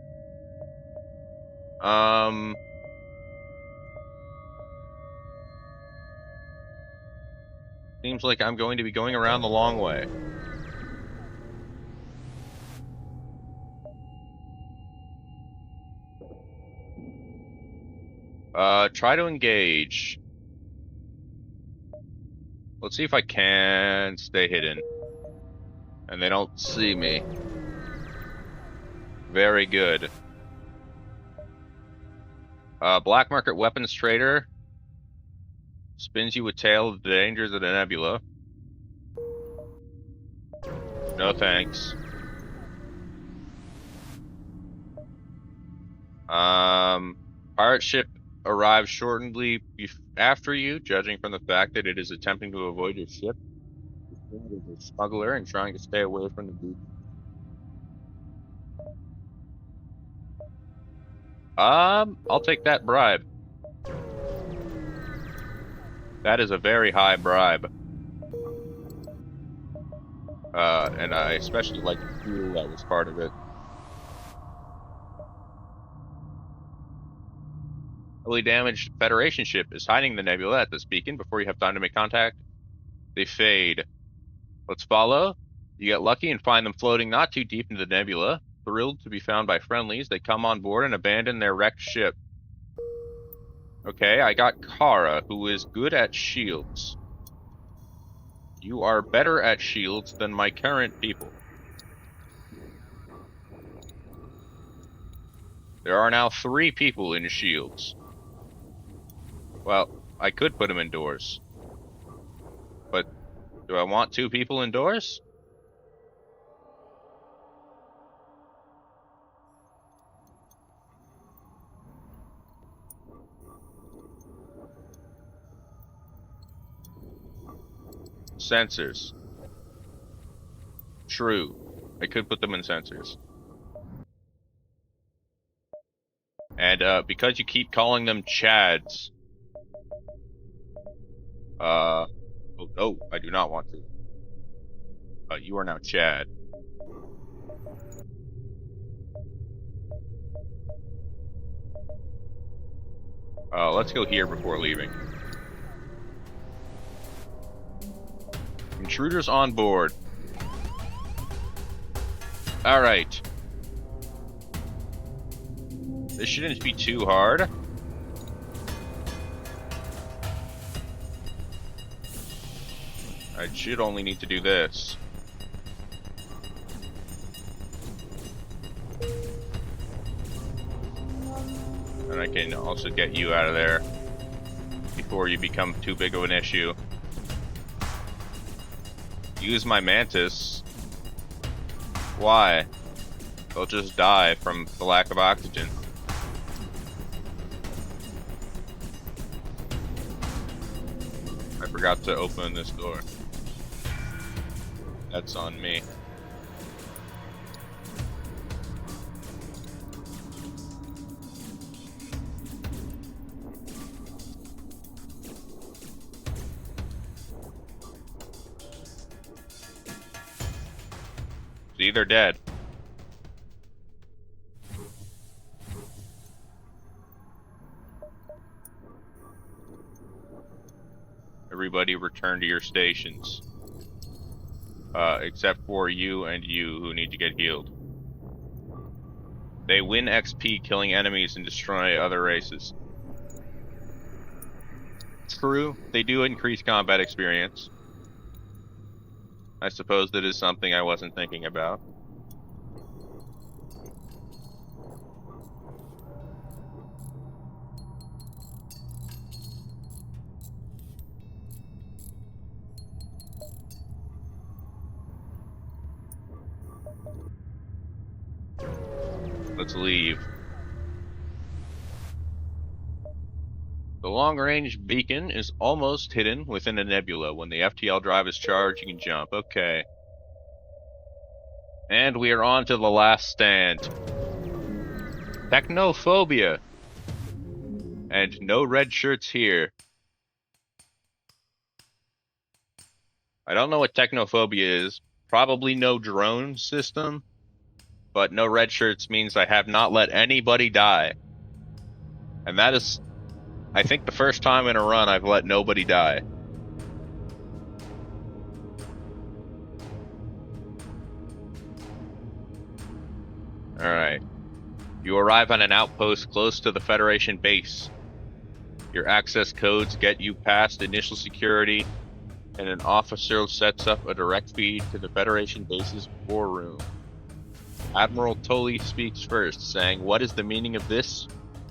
Seems like I'm going to be going around the long way. Try to engage. Let's see if I can stay hidden. And they don't see me. Very good. Black market weapons trader. Spins you a tale of the dangers of the nebula. No thanks. Pirate ship arrives shortly after you, judging from the fact that it is attempting to avoid your ship. It is a smuggler and trying to stay away from the beach. I'll take that bribe. That is a very high bribe. And I especially like the fuel that was part of it. Heavily damaged Federation ship is hiding the nebula at this beacon. Before you have time to make contact, they fade. Let's follow. You get lucky and find them floating not too deep into the nebula. Thrilled to be found by friendlies, they come on board and abandon their wrecked ship. Okay, I got Kara, who is good at shields. You are better at shields than my current people. There are now 3 people in shields. Well, I could put them indoors. But do I want 2 people indoors? sensors. True. I could put them in sensors. And because you keep calling them Chads, oh no, I do not want to. You are now Chad. Let's go here before leaving. Intruders on board. Alright. This shouldn't be too hard. I should only need to do this. And I can also get you out of there before you become too big of an issue. Use my mantis. Why? They'll just die from the lack of oxygen. I forgot to open this door. That's on me. See, they're dead. Everybody return to your stations. Except for you and you who need to get healed. They win XP killing enemies and destroy other races. True, they do increase combat experience. I suppose that is something I wasn't thinking about. Let's leave. The long-range beacon is almost hidden within a nebula. When the FTL drive is charged, you can jump. Okay. And we are on to the last stand. Technophobia. And no red shirts here. I don't know what technophobia is. Probably no drone system. But no red shirts means I have not let anybody die. And that is, I think, the first time in a run I've let nobody die. Alright. You arrive on an outpost close to the Federation base. Your access codes get you past initial security, and an officer sets up a direct feed to the Federation base's war room. Admiral Tully speaks first, saying, "What is the meaning of this?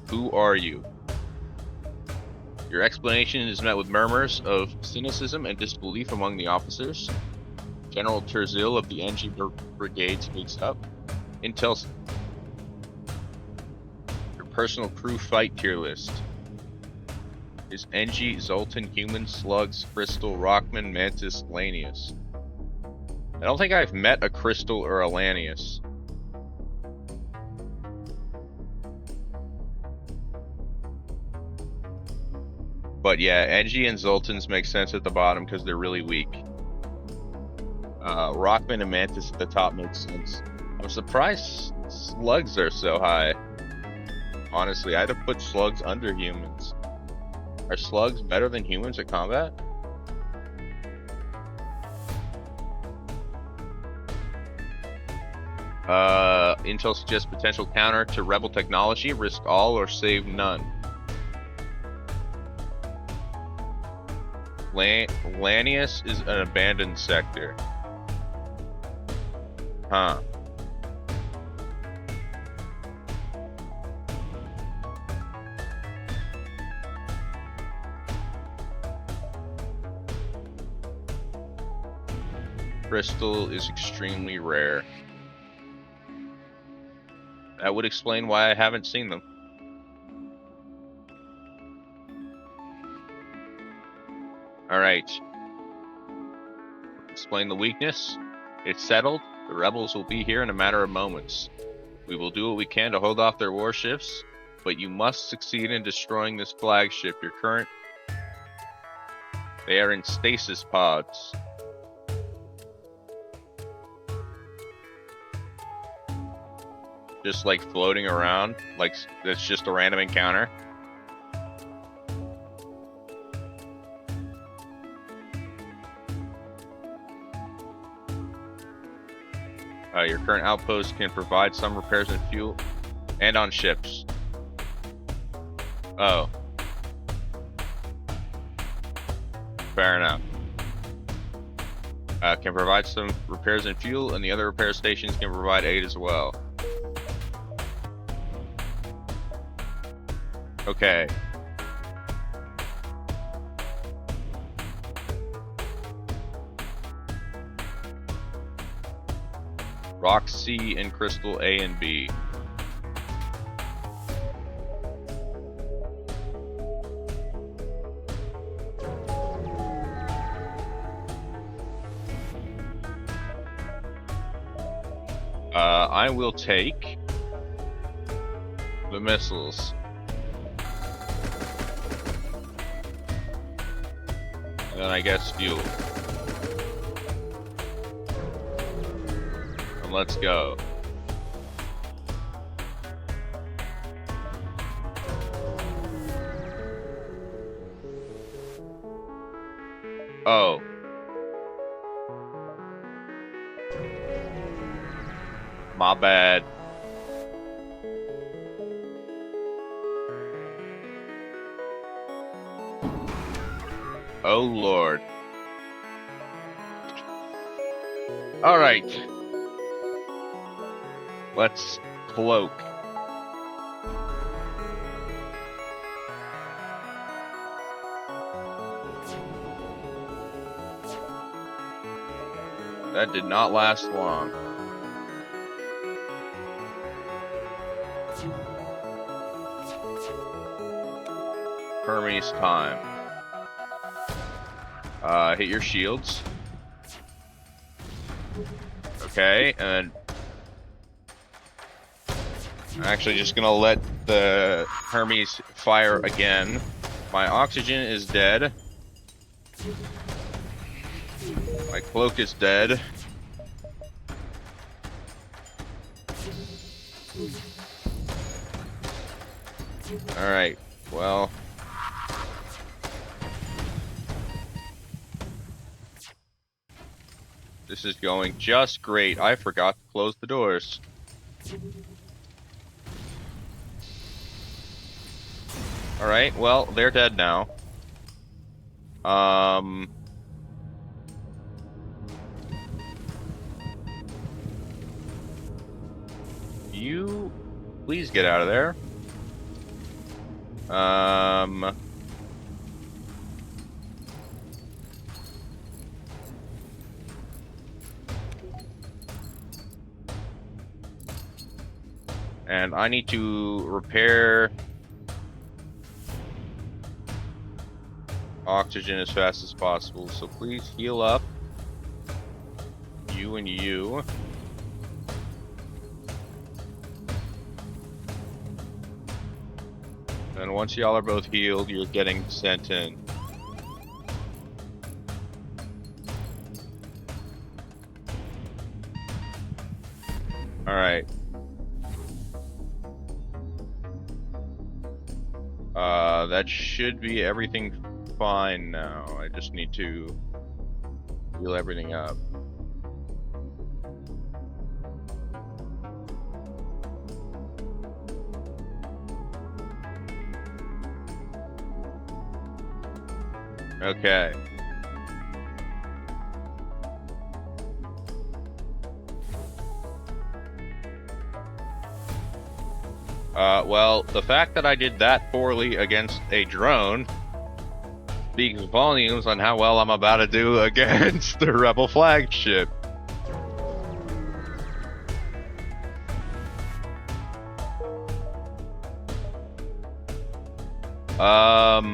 Who are you?" Your explanation is met with murmurs of cynicism and disbelief among the officers. General Terzil of the NG Brigade speaks up. Intel. Your personal crew fight tier list is NG, Zoltan, Human, Slugs, Crystal, Rockman, Mantis, Lanius. I don't think I've met a Crystal or a Lanius. But yeah, NG and Zoltans make sense at the bottom because they're really weak. Rockman and Mantis at the top makes sense. I'm surprised Slugs are so high. Honestly, I'd have put Slugs under Humans. Are Slugs better than Humans at combat? Intel suggests potential counter to Rebel technology, risk all or save none. Lanius is an abandoned sector. Huh. Crystal is extremely rare. That would explain why I haven't seen them. Alright. explain the weakness. It's settled. The rebels will be here in a matter of moments. We will do what we can to hold off their warships, but you must succeed in destroying this flagship. They are in stasis pods. Just like floating around, like that's just a random encounter. Your current outpost can provide some repairs and fuel, and on ships. Oh. Fair enough. Can provide some repairs and fuel, and the other repair stations can provide aid as well. Okay. Rock C and Crystal A and B. I will take the missiles. And then I guess fuel. And let's go. Oh. My bad. Oh Lord. All right. Let's cloak. That did not last long. Hermes time. Hit your shields. Okay, and I'm actually just gonna let the Hermes fire again. My oxygen is dead. My cloak is dead. Alright, well. This is going just great. I forgot to close the doors. Alright, well, they're dead now. You please get out of there. And I need to repair oxygen as fast as possible, so please heal up. You and you. And once y'all are both healed, you're getting sent in. Alright. That should be everything fine now. I just need to heal everything up. Okay. Well, the fact that I did that poorly against a drone speaks volumes on how well I'm about to do against the Rebel flagship. Well,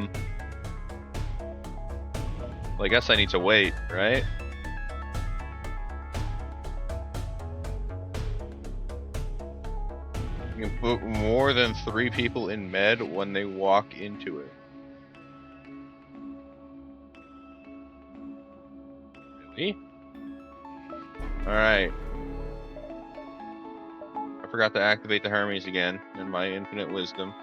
I guess I need to wait, right? put more than 3 people in med when they walk into it. Really? Alright. I forgot to activate the Hermes again in my infinite wisdom.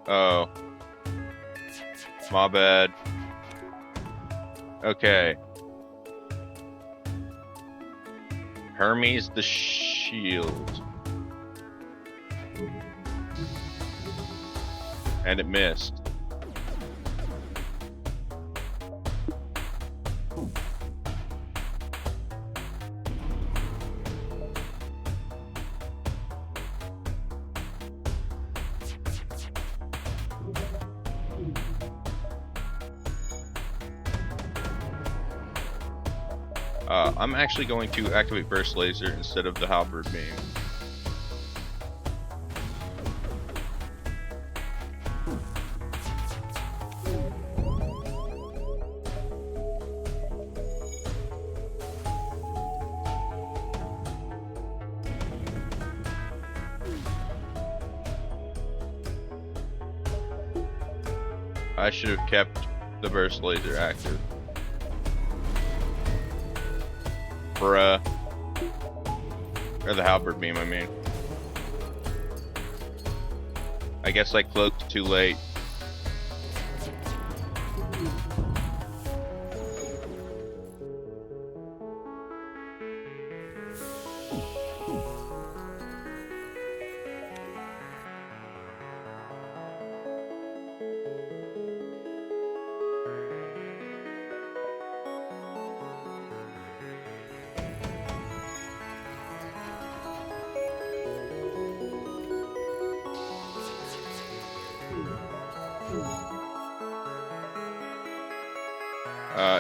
Oh. My bad. Okay. Hermes the shield. And it missed. I'm actually going to activate Burst Laser instead of the Halberd Beam. I should have kept the Burst Laser active. Bruh. Or the Halberd Beam, I mean. I guess I cloaked too late.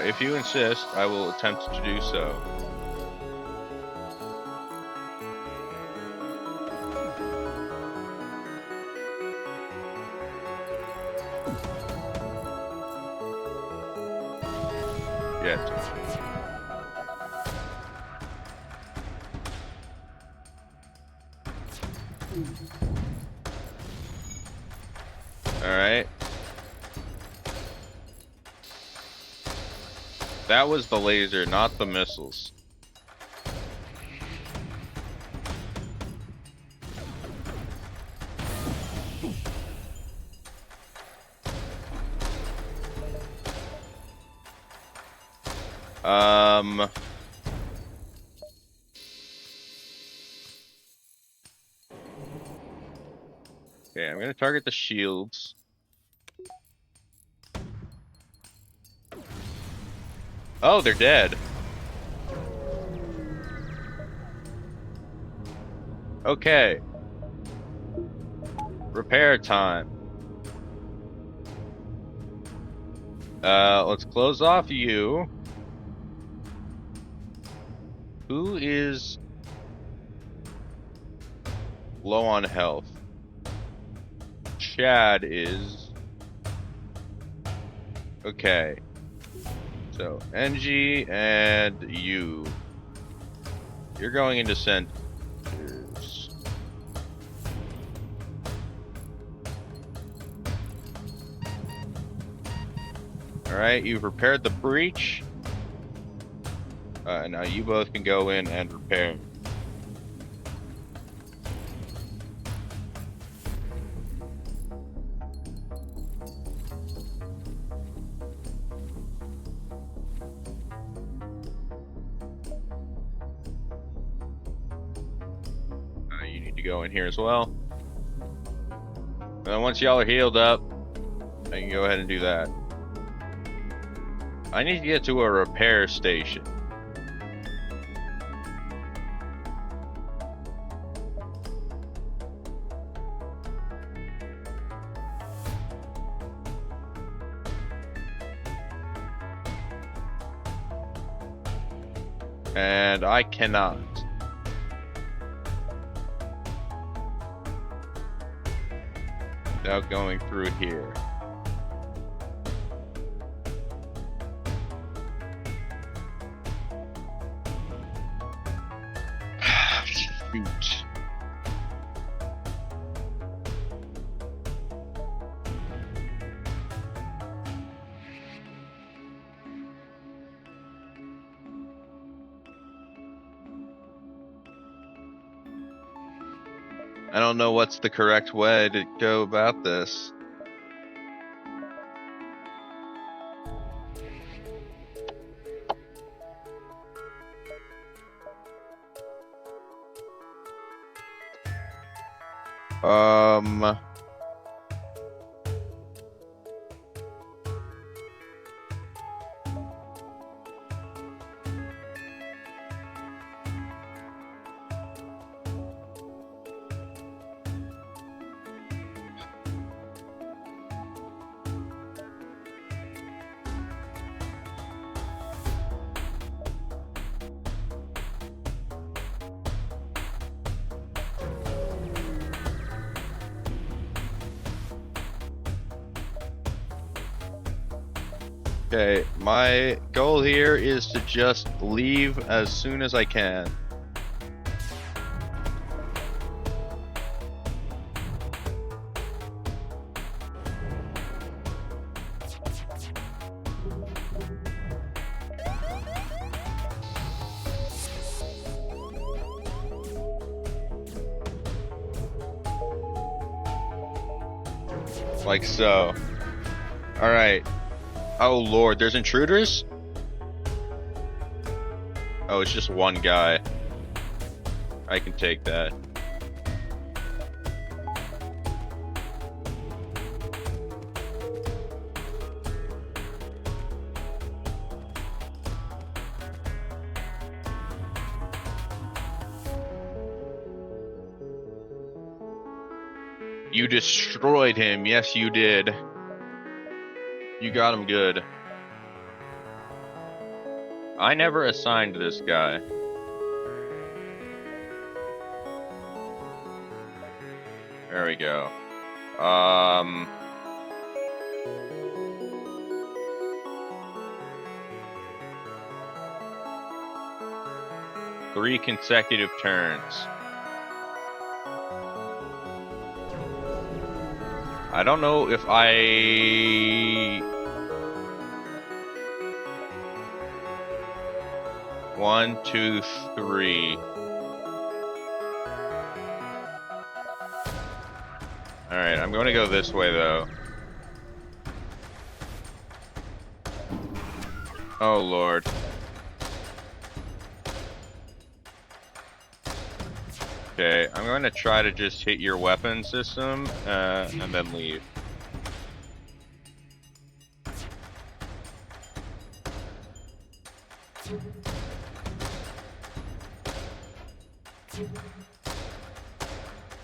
If you insist, I will attempt to do so. Yet. Alright. That was the laser, not the missiles. Okay, I'm gonna target the shields. Oh, they're dead. Okay. Repair time. Let's close off you. Who is low on health? Chad is. Okay. So, NG and you. You're going into centers. Alright, you've repaired the breach. Now you both can go in and repair. You need to go in here as well. And once y'all are healed up, I can go ahead and do that. I need to get to a repair station. And I cannot. without going through here. Shoot. I don't know what's the correct way to go about this. Okay, my goal here is to just leave as soon as I can. Like so. Alright. Oh lord, there's intruders? Oh, it's just one guy. I can take that. You destroyed him. Yes, you did. You got him good. I never assigned this guy. There we go. 3 consecutive turns. I don't know if I... 1, 2, 3. Alright, I'm going to go this way though. Oh lord. Okay, I'm going to try to just hit your weapon system, and then leave.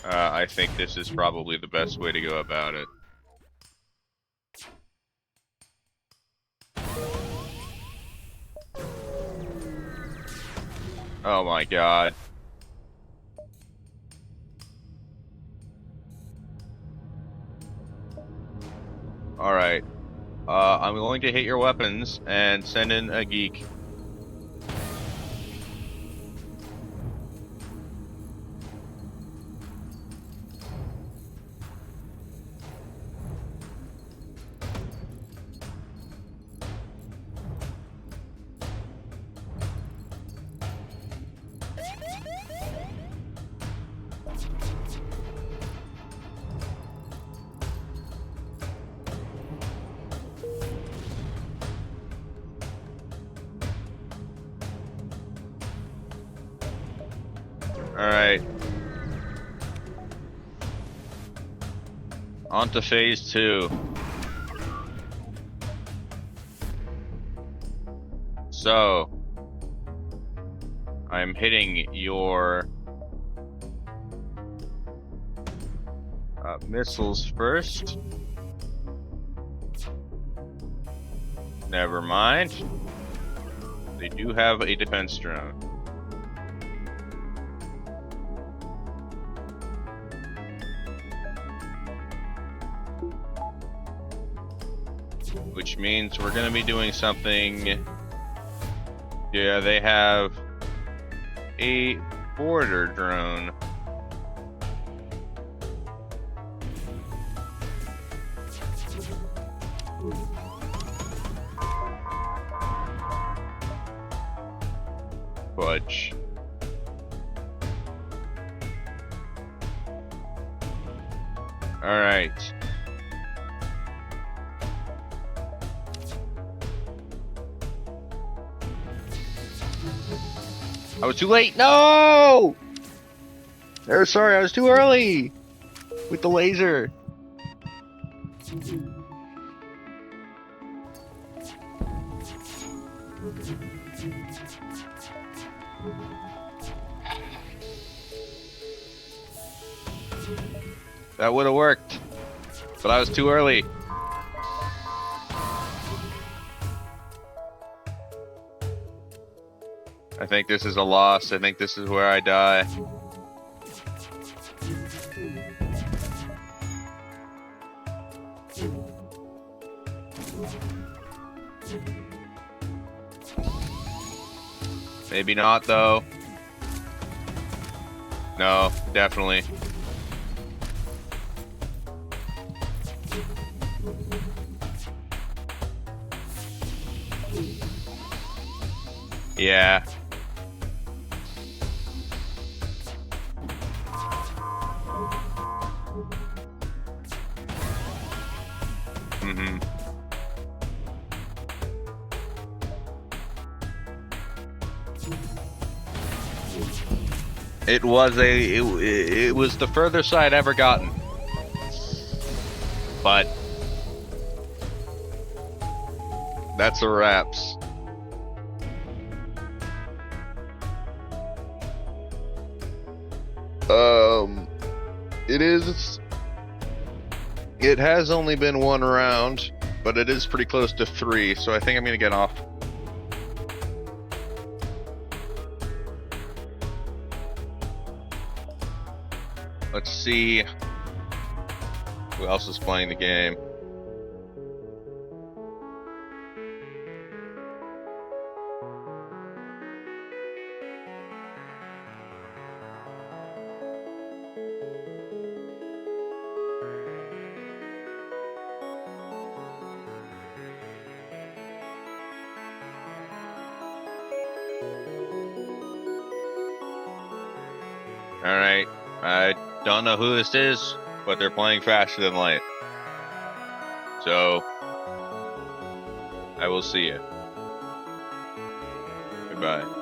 I think this is probably the best way to go about it. Oh my god. Alright. I'm going to hit your weapons and send in a geek. Alright. On to phase 2. So, I'm hitting your missiles first. Never mind. They do have a defense drone. which means we're gonna be doing something. Yeah, they have a border drone. Fudge. All right. I was too late. No! Sorry, I was too early with the laser. That would have worked, but I was too early. I think this is a loss. I think this is where I die. Maybe not, though. No, definitely. Yeah. Mm-hmm. It was the furthest I'd ever gotten. But that's a wraps. It has only been one round, but it is pretty close to 3, so I think I'm gonna get off. Let's see who else is playing the game. Alright, I don't know who this is, but they're playing Faster Than Light. So, I will see you. Goodbye.